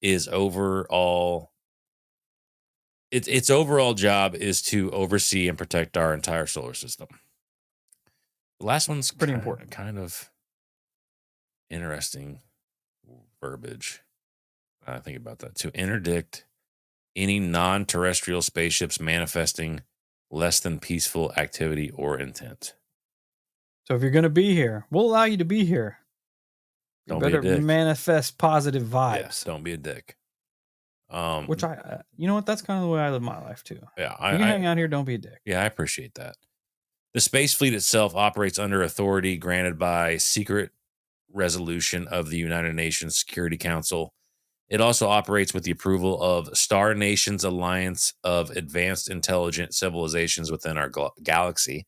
is overall... Its overall job is to oversee and protect our entire solar system. The last one's pretty important. Kind of interesting verbiage. I think about that. To interdict any non-terrestrial spaceships manifesting less than peaceful activity or intent. So if you're going to be here, we'll allow you to be here. You don't better be a dick. Manifest positive vibes. Yeah, don't be a dick. Which you know what? That's kind of the way I live my life too. Yeah, you can hang out here. Don't be a dick. Yeah, I appreciate that. The space fleet itself operates under authority granted by secret resolution of the United Nations Security Council. It also operates with the approval of Star Nations Alliance of Advanced Intelligent Civilizations within our galaxy.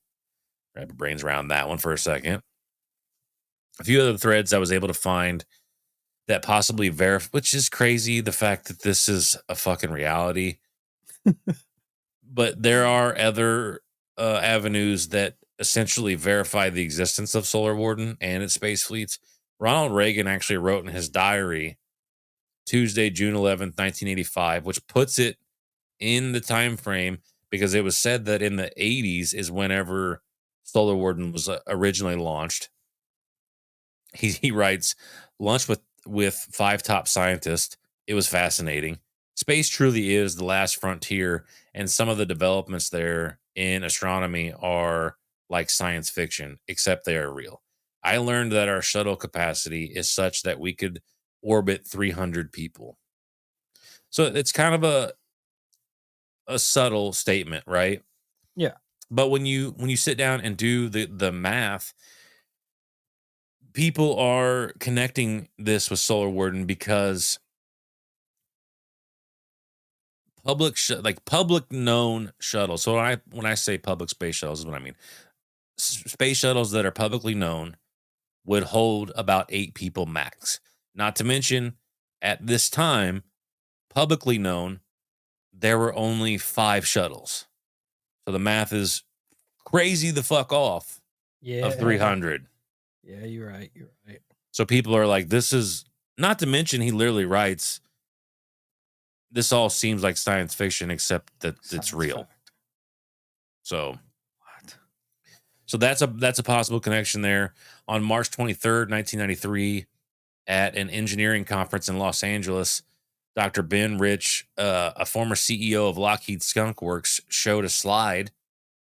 Wrap your brains around that one for a second. a few other threads I was able to find that possibly verify, which is crazy, the fact that this is a fucking reality. But there are other avenues that essentially verify the existence of Solar Warden and its space fleets. Ronald Reagan actually wrote in his diary Tuesday, June 11th, 1985, which puts it in the time frame because it was said that in the 80s is whenever Solar Warden was originally launched. He writes, lunch with 5 top scientists. It was fascinating. Space truly is the last frontier, and some of the developments there in astronomy are like science fiction, except they are real. I learned that our shuttle capacity is such that we could orbit 300 people. So it's kind of a subtle statement, right? Yeah. But when you sit down and do the math, people are connecting this with Solar Warden because public known shuttles. So when I say public space shuttles is what I mean. Space shuttles that are publicly known would hold about 8 people max. Not to mention, at this time, publicly known, there were only 5 shuttles. So the math is crazy the fuck off of 300. Yeah, you're right. You're right. So people are like, this is, not to mention, he literally writes, this all seems like science fiction, except that it's real. Fact. So What? So that's a possible connection there. On March 23rd, 1993, at an engineering conference in Los Angeles, Dr. Ben Rich, a former CEO of Lockheed Skunk Works, showed a slide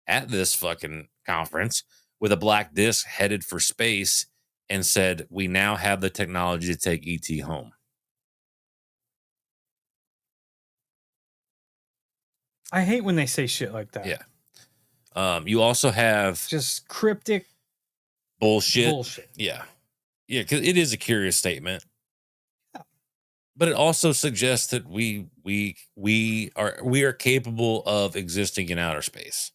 at this fucking conference with a black disc headed for space and said, "We now have the technology to take ET home." I hate when they say shit like that. Yeah. You also have just cryptic bullshit. Yeah. Yeah, because it is a curious statement. Yeah. But it also suggests that we are capable of existing in outer space,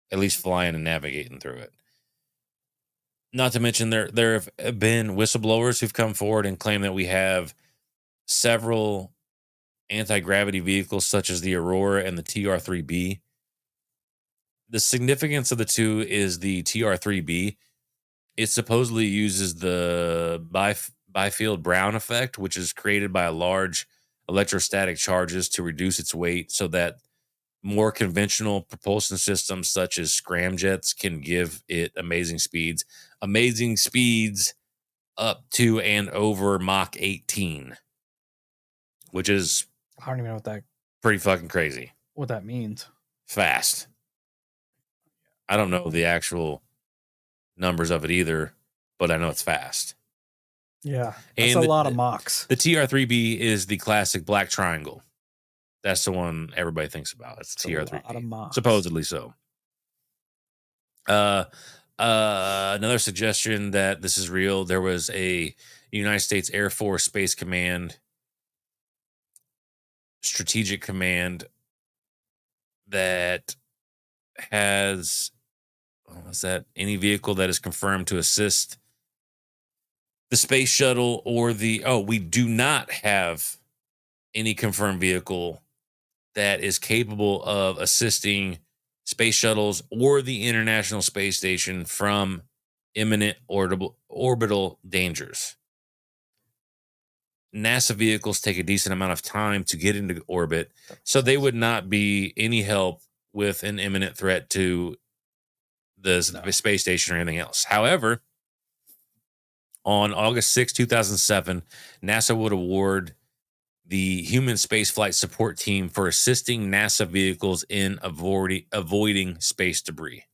at least flying and navigating through it. Not to mention there have been whistleblowers who've come forward and claim that we have several anti-gravity vehicles such as the Aurora and the TR-3B. The significance of the two is the TR-3B. It supposedly uses the Byfield Brown effect, which is created by a large electrostatic charges to reduce its weight so that more conventional propulsion systems such as scramjets can give it amazing speeds up to and over Mach 18, which is I don't even know what that pretty fucking crazy. What that means. Fast. I don't know the actual numbers of it either, but I know it's fast. Yeah, that's and a lot of Machs. The TR-3B is the classic black triangle. That's the one everybody thinks about. It's the TR-3B. Supposedly so. Another suggestion that this is real. There was a United States Air Force Space Command Strategic Command that has any vehicle that is confirmed to assist the space shuttle or we do not have any confirmed vehicle that is capable of assisting space shuttles or the International Space Station from imminent orbital dangers. NASA vehicles take a decent amount of time to get into orbit, so they would not be any help with an imminent threat to the space station or anything else. However, on August 6, 2007, NASA would award the Human Spaceflight Support Team for assisting NASA vehicles in avoiding space debris.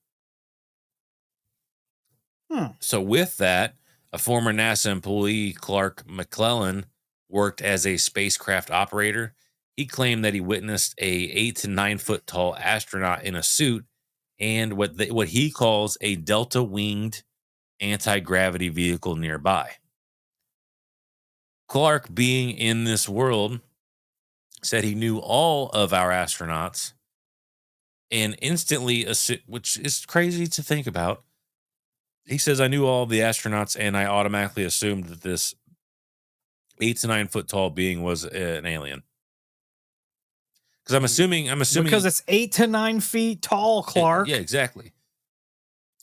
So with that, a former NASA employee, Clark McClellan, worked as a spacecraft operator. He claimed that he witnessed a 8 to 9 foot tall astronaut in a suit and what he calls a delta winged anti-gravity vehicle nearby. Clark, being in this world, said he knew all of our astronauts and instantly, which is crazy to think about, He says, I knew all the astronauts and I automatically assumed that this 8 to 9 foot tall being was an alien. Because I'm assuming because it's 8 to 9 feet tall, Clark. Yeah, exactly.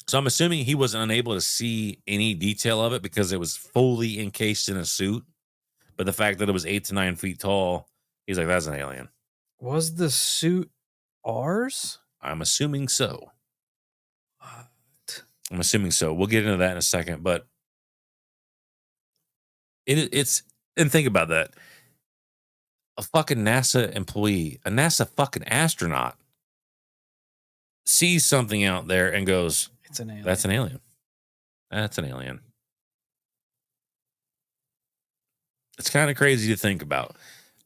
So I'm assuming he wasn't unable to see any detail of it because it was fully encased in a suit. But the fact that it was 8 to 9 feet tall, he's like, that's an alien. Was the suit ours? I'm assuming so. What? I'm assuming so. We'll get into that in a second, but it's and think about that. A fucking NASA employee, a NASA fucking astronaut sees something out there and goes, It's an alien. That's an alien. That's an alien. It's kind of crazy to think about.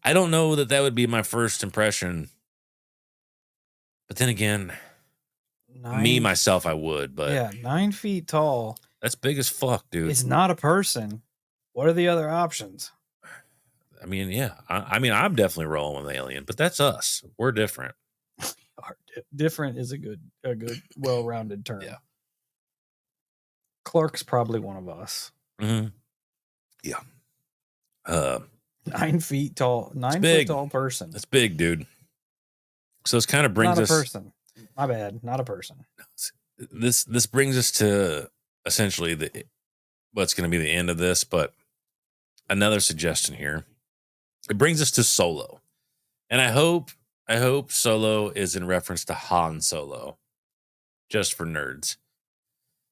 I don't know that would be my first impression. But then again, myself, I would. But yeah, 9 feet tall. That's big as fuck, dude. It's not a person. What are the other options? I mean, yeah. I mean, I'm definitely rolling with alien, but that's us. We're different. Different is a good, well-rounded term. Yeah. Clark's probably one of us. Mm-hmm. Yeah. 9 feet tall. 9 foot tall person. That's big, dude. So this kind of brings us. Not a person. My bad. Not a person. This brings us to essentially what's going to be the end of this, but another suggestion here. It brings us to Solo, and I hope Solo is in reference to Han Solo, just for nerds.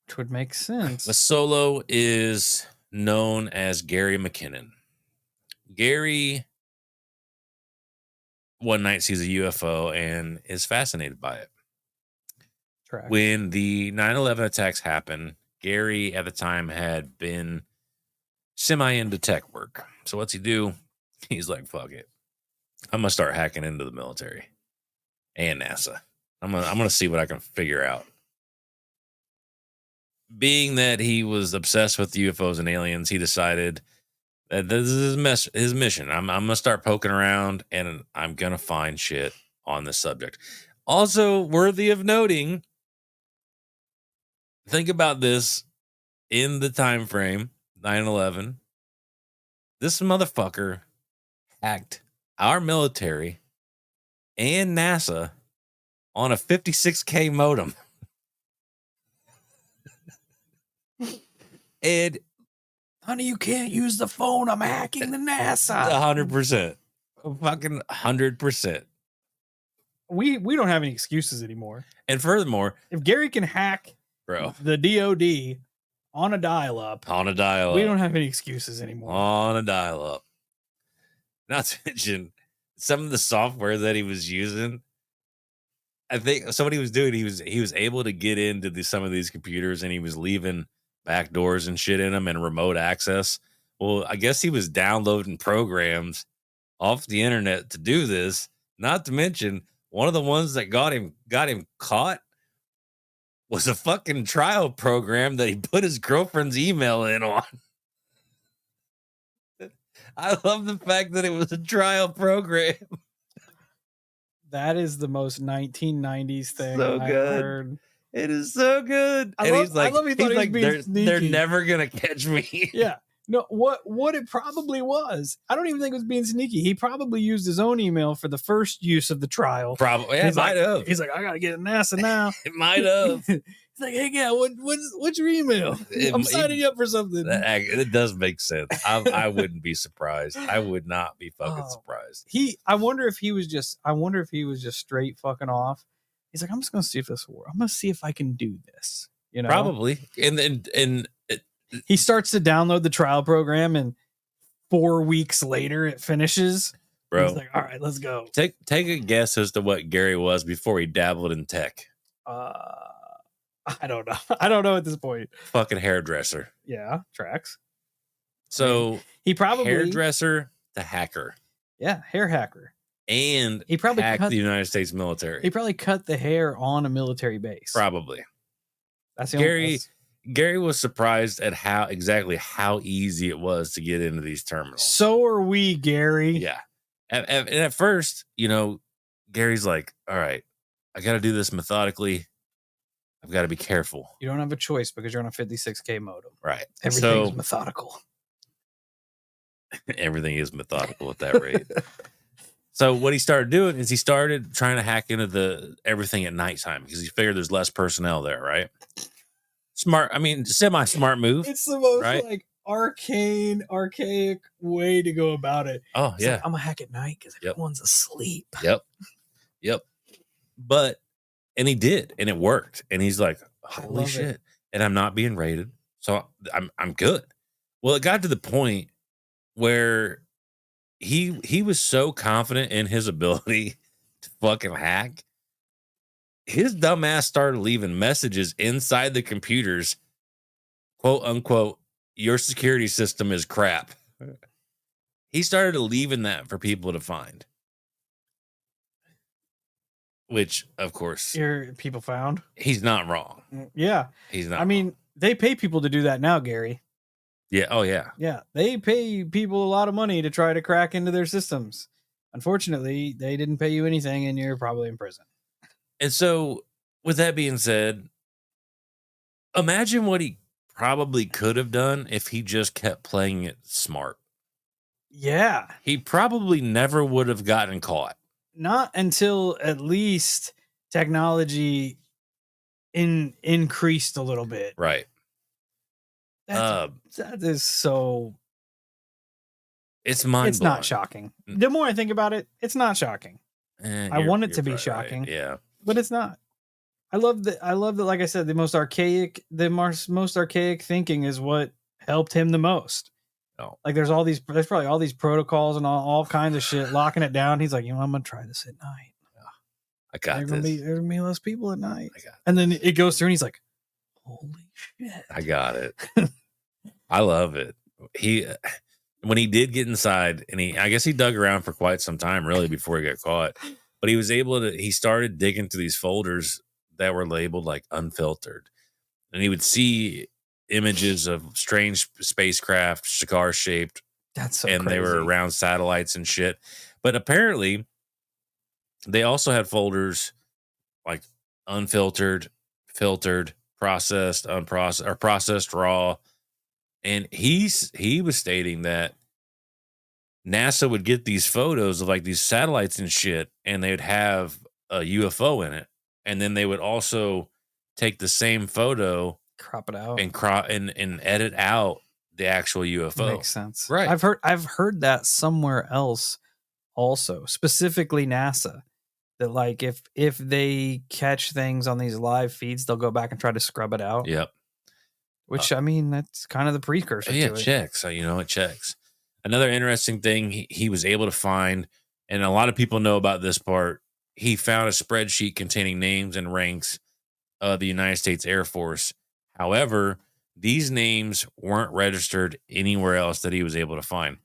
Which would make sense. The Solo is known as Gary McKinnon. Gary one night sees a UFO and is fascinated by it. Correct. When the 9/11 attacks happened, Gary at the time had been semi into tech work. So what's he do? He's like, fuck it. I'm gonna start hacking into the military and NASA. I'm gonna see what I can figure out. Being that he was obsessed with UFOs and aliens, he decided that this is his mission. I'm gonna start poking around and I'm gonna find shit on this subject. Also worthy of noting, think about this in the time frame 9/11. This motherfucker hacked our military and NASA on a 56K modem. And honey, you can't use the phone. I'm hacking the NASA. 100%. Fucking 100%. We don't have any excuses anymore. And furthermore, if Gary can hack the DOD on a dial-up, we don't have any excuses anymore. On a dial-up. Not to mention some of the software that he was using. I think somebody was doing. He was able to get into some of these computers, and he was leaving back doors and shit in them and remote access. Well, I guess he was downloading programs off the internet to do this. Not to mention, one of the ones that got him caught was a fucking trial program that he put his girlfriend's email in on. I love the fact that it was a trial program. That is the most 1990s thing So I've good. heard. It is so good. He's like, they're never gonna catch me. Yeah. No, what it probably was. I don't even think it was being sneaky. He probably used his own email for the first use of the trial. Probably. Yeah, might have. He's like, I gotta get NASA now. It might have. He's like, hey, yeah, what's your email? I'm signing you up for something. It does make sense. I wouldn't be surprised. I would not be fucking surprised. I wonder if he was just straight fucking off. He's like, I'm just gonna see if this will work. I'm gonna see if I can do this. You know, probably. And he starts to download the trial program, and 4 weeks later it finishes. Bro, he's like, all right, let's go. Take a guess as to what Gary was before he dabbled in tech. I don't know. I don't know at this point. Fucking hairdresser. Yeah, tracks. So he probably hairdresser to hacker. Yeah, hair hacker. And he probably hacked the United States military. He probably cut the hair on a military base. Probably. That's the Gary was surprised at how easy it was to get into these terminals. So are we, Gary. Yeah. And at first, Gary's like, all right, I got to do this methodically. I've got to be careful. You don't have a choice because you're on a 56K modem. Right. Everything's methodical. Everything is methodical at that rate. So what he started doing is he started trying to hack into everything at nighttime because he figured there's less personnel there, right? Smart. I mean, semi-smart move. It's the most right? like archaic way to go about it. Oh, It's yeah. like, I'm gonna hack at night because everyone's asleep. Yep. And he did, and it worked. And he's like, holy shit. And I'm not being raided. So I'm good. Well, it got to the point where he was so confident in his ability to fucking hack. His dumbass started leaving messages inside the computers, quote unquote, your security system is crap. He started leaving that for people to find. Which, of course, people found. He's not wrong. Yeah. He's not. I mean, they pay people to do that now, Gary. Yeah. Oh, yeah. Yeah. They pay people a lot of money to try to crack into their systems. Unfortunately, they didn't pay you anything and you're probably in prison. And so, with that being said, imagine what he probably could have done if he just kept playing it smart. Yeah. He probably never would have gotten caught. Not until at least technology increased a little bit. Right. That is so. It's mind-blowing. It's not shocking. The more I think about it, it's not shocking. I want it to be shocking. Right. Yeah. But it's not. I love that. Like I said, the most archaic thinking is what helped him the most. Oh. Like there's probably all these protocols and all kinds of shit locking it down. He's like, I'm gonna try this at night. I got there's this. There's gonna be less people at night. And then it goes through and he's like, holy shit. I got it. I love it. When he did get inside, and I guess he dug around for quite some time, really, before he got caught. But he started digging through these folders that were labeled like unfiltered. And he would see images of strange spacecraft, cigar shaped. That's so and crazy. They were around satellites and shit. But apparently, they also had folders like unfiltered, filtered, processed, unprocessed, or processed raw. And he was stating that NASA would get these photos of like these satellites and shit, and they would have a UFO in it. And then they would also take the same photo, crop it out, and edit out the actual UFO. Makes sense. Right. I've heard that somewhere else also, specifically NASA, that like if they catch things on these live feeds, they'll go back and try to scrub it out. Yep. Which I mean, that's kind of the precursor to it. Checks. It checks. Another interesting thing he was able to find, and a lot of people know about this part, he found a spreadsheet containing names and ranks of the United States Air Force. However, these names weren't registered anywhere else that he was able to find.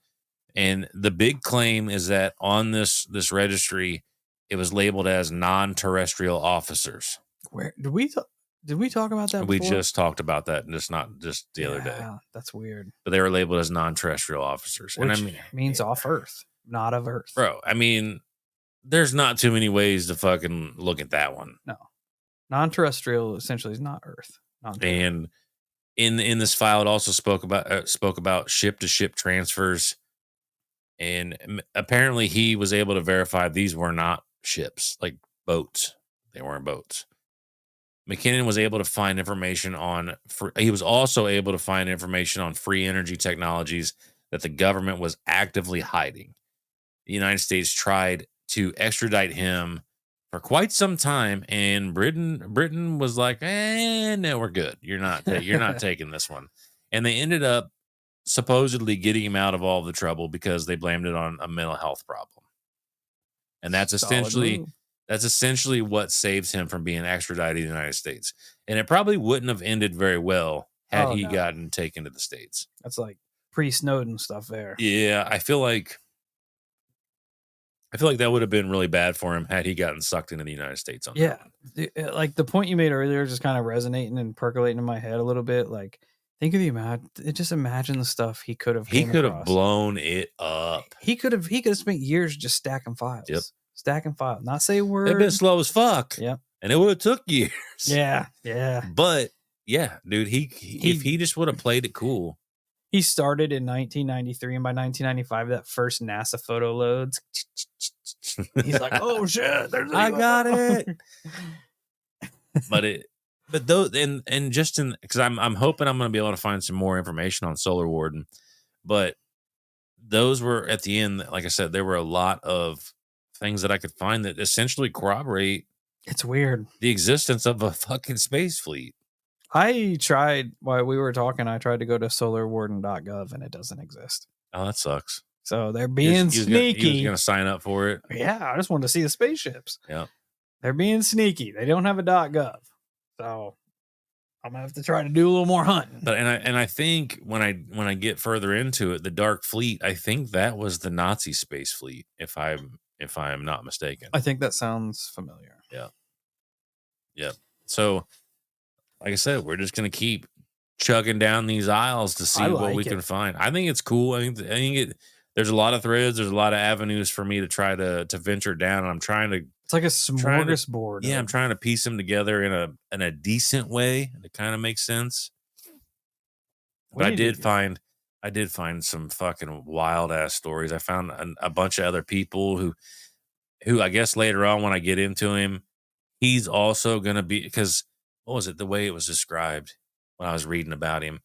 And the big claim is that on this registry, it was labeled as non-terrestrial officers. Where did we talk about that before? We just talked about that, and just the other day. That's weird. But they were labeled as non-terrestrial officers. Which means off Earth, not of Earth. Bro, I mean, there's not too many ways to fucking look at that one. No. Non-terrestrial essentially is not Earth. And in this file, it also spoke about ship-to-ship transfers. And apparently he was able to verify these were not ships, like boats. They weren't boats. McKinnon was able to find information he was also able to find information on free energy technologies that the government was actively hiding. The United States tried to extradite him for quite some time, and Britain was like, no, we're good. You're not taking this one. And they ended up supposedly getting him out of all the trouble because they blamed it on a mental health problem. And that's essentially what saves him from being extradited to the United States. And it probably wouldn't have ended very well had he gotten taken to the States. That's like pre-Snowden stuff there. Yeah, I feel like that would have been really bad for him had he gotten sucked into the United States. Like the point you made earlier, just kind of resonating and percolating in my head a little bit. Like, think of just imagine the stuff he could have. He could have blown it up. He could have spent years just stacking files. Yep. Stacking files. Not say a word. They've been slow as fuck. Yep. and it would have took years. Yeah. But yeah, dude, if he just would have played it cool. He started in 1993, and by 1995, that first NASA photo loads. He's like, "Oh shit, there's I got it." But those and just in because I'm hoping I'm going to be able to find some more information on Solar Warden, but those were at the end. Like I said, there were a lot of things that I could find that essentially corroborate. It's weird. The existence of a fucking space fleet. I tried while we were talking. I tried to go to solarwarden.gov and it doesn't exist. Oh, that sucks. So they're being sneaky. You're going to sign up for it. Yeah, I just wanted to see the spaceships. Yeah, they're being sneaky. They don't have a .gov, so I'm gonna have to try to do a little more hunting. But and I think when I get further into it, the Dark Fleet, I think that was the Nazi space fleet, if I'm not mistaken. I think that sounds familiar. Yeah. Yep. So, like I said, we're just gonna keep chugging down these aisles to see what we can find. I think it's cool. I think there's a lot of threads. There's a lot of avenues for me to try to venture down. And I'm trying to. It's like a smorgasbord. Yeah, I'm trying to piece them together in a decent way that kind of makes sense. But I did find some fucking wild ass stories. I found a bunch of other people who I guess later on when I get into him, he's also going to be, because what was it? The way it was described when I was reading about him.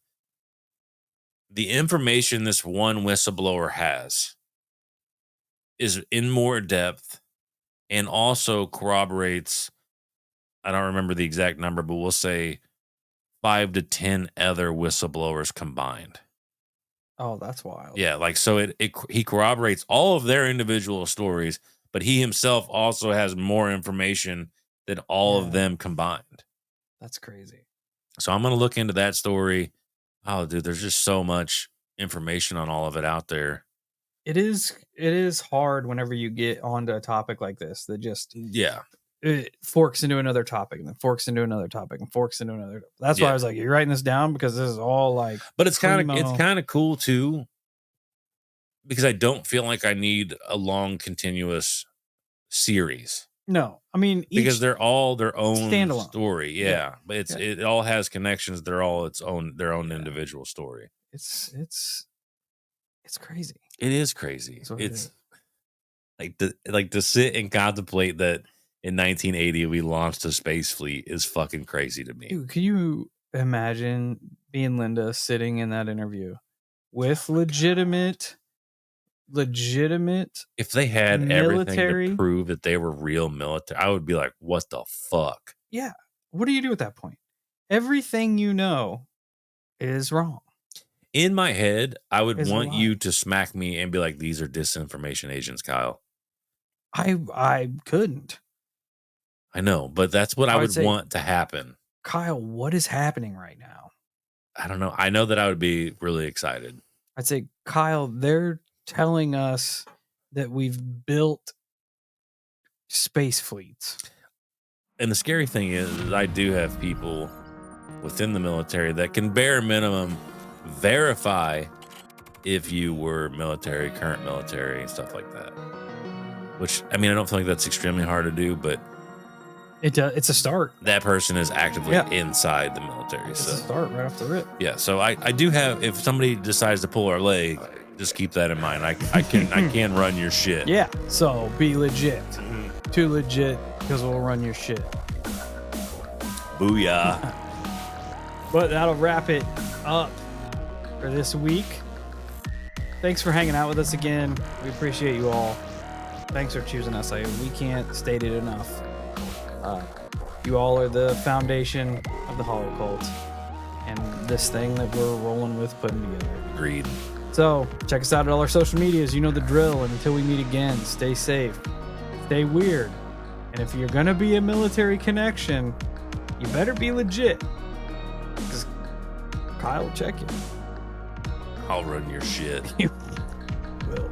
The information this one whistleblower has is in more depth and also corroborates, I don't remember the exact number, but we'll say 5 to 10 other whistleblowers combined. Oh, that's wild. Yeah, like so he corroborates all of their individual stories, but he himself also has more information than all of them combined. That's crazy. So I'm going to look into that story. Oh, dude, there's just so much information on all of it out there. It is hard whenever you get onto a topic like this that just it forks into another topic and then forks into another topic and forks into another. That's why I was like, you're writing this down because this is all like. But it's kind of cool too, because I don't feel like I need a long continuous series. No, I mean because they're all their own standalone story. Yeah, but it all has connections. They're all their own individual story. It's crazy. It is crazy. It's like to sit and contemplate that in 1980 we launched a space fleet is fucking crazy to me. Dude, can you imagine being Linda sitting in that interview with legitimate if they had military, everything to prove that they were real military, I would be like, what the fuck? Yeah. What do you do at that point? Everything you know is wrong. In my head, I would want you to smack me and be like, these are disinformation agents, Kyle. I couldn't. I know, but that's what I would want to happen. Kyle, what is happening right now? I don't know. I know that I would be really excited. I'd say, Kyle, they're telling us that we've built space fleets. And the scary thing is I do have people within the military that can bare minimum verify if you were military, current military, and stuff like that. Which, I mean, I don't feel like that's extremely hard to do, but it's a start. That person is actively inside the military. It's a start right off the rip. Yeah, so I do have, if somebody decides to pull our leg, just keep that in mind. I can run your shit. Yeah, so be legit. Too legit, because we'll run your shit. Booyah. But that'll wrap it up for this week. Thanks for hanging out with us again. We appreciate you all. Thanks for choosing us. We can't state it enough. You all are the foundation of the Holocult and this thing that we're rolling with, putting together. Agreed. So check us out at all our social medias. You know the drill. And until we meet again, stay safe, stay weird. And if you're going to be a military connection, you better be legit. Because Kyle will check you. I'll run your shit. You will.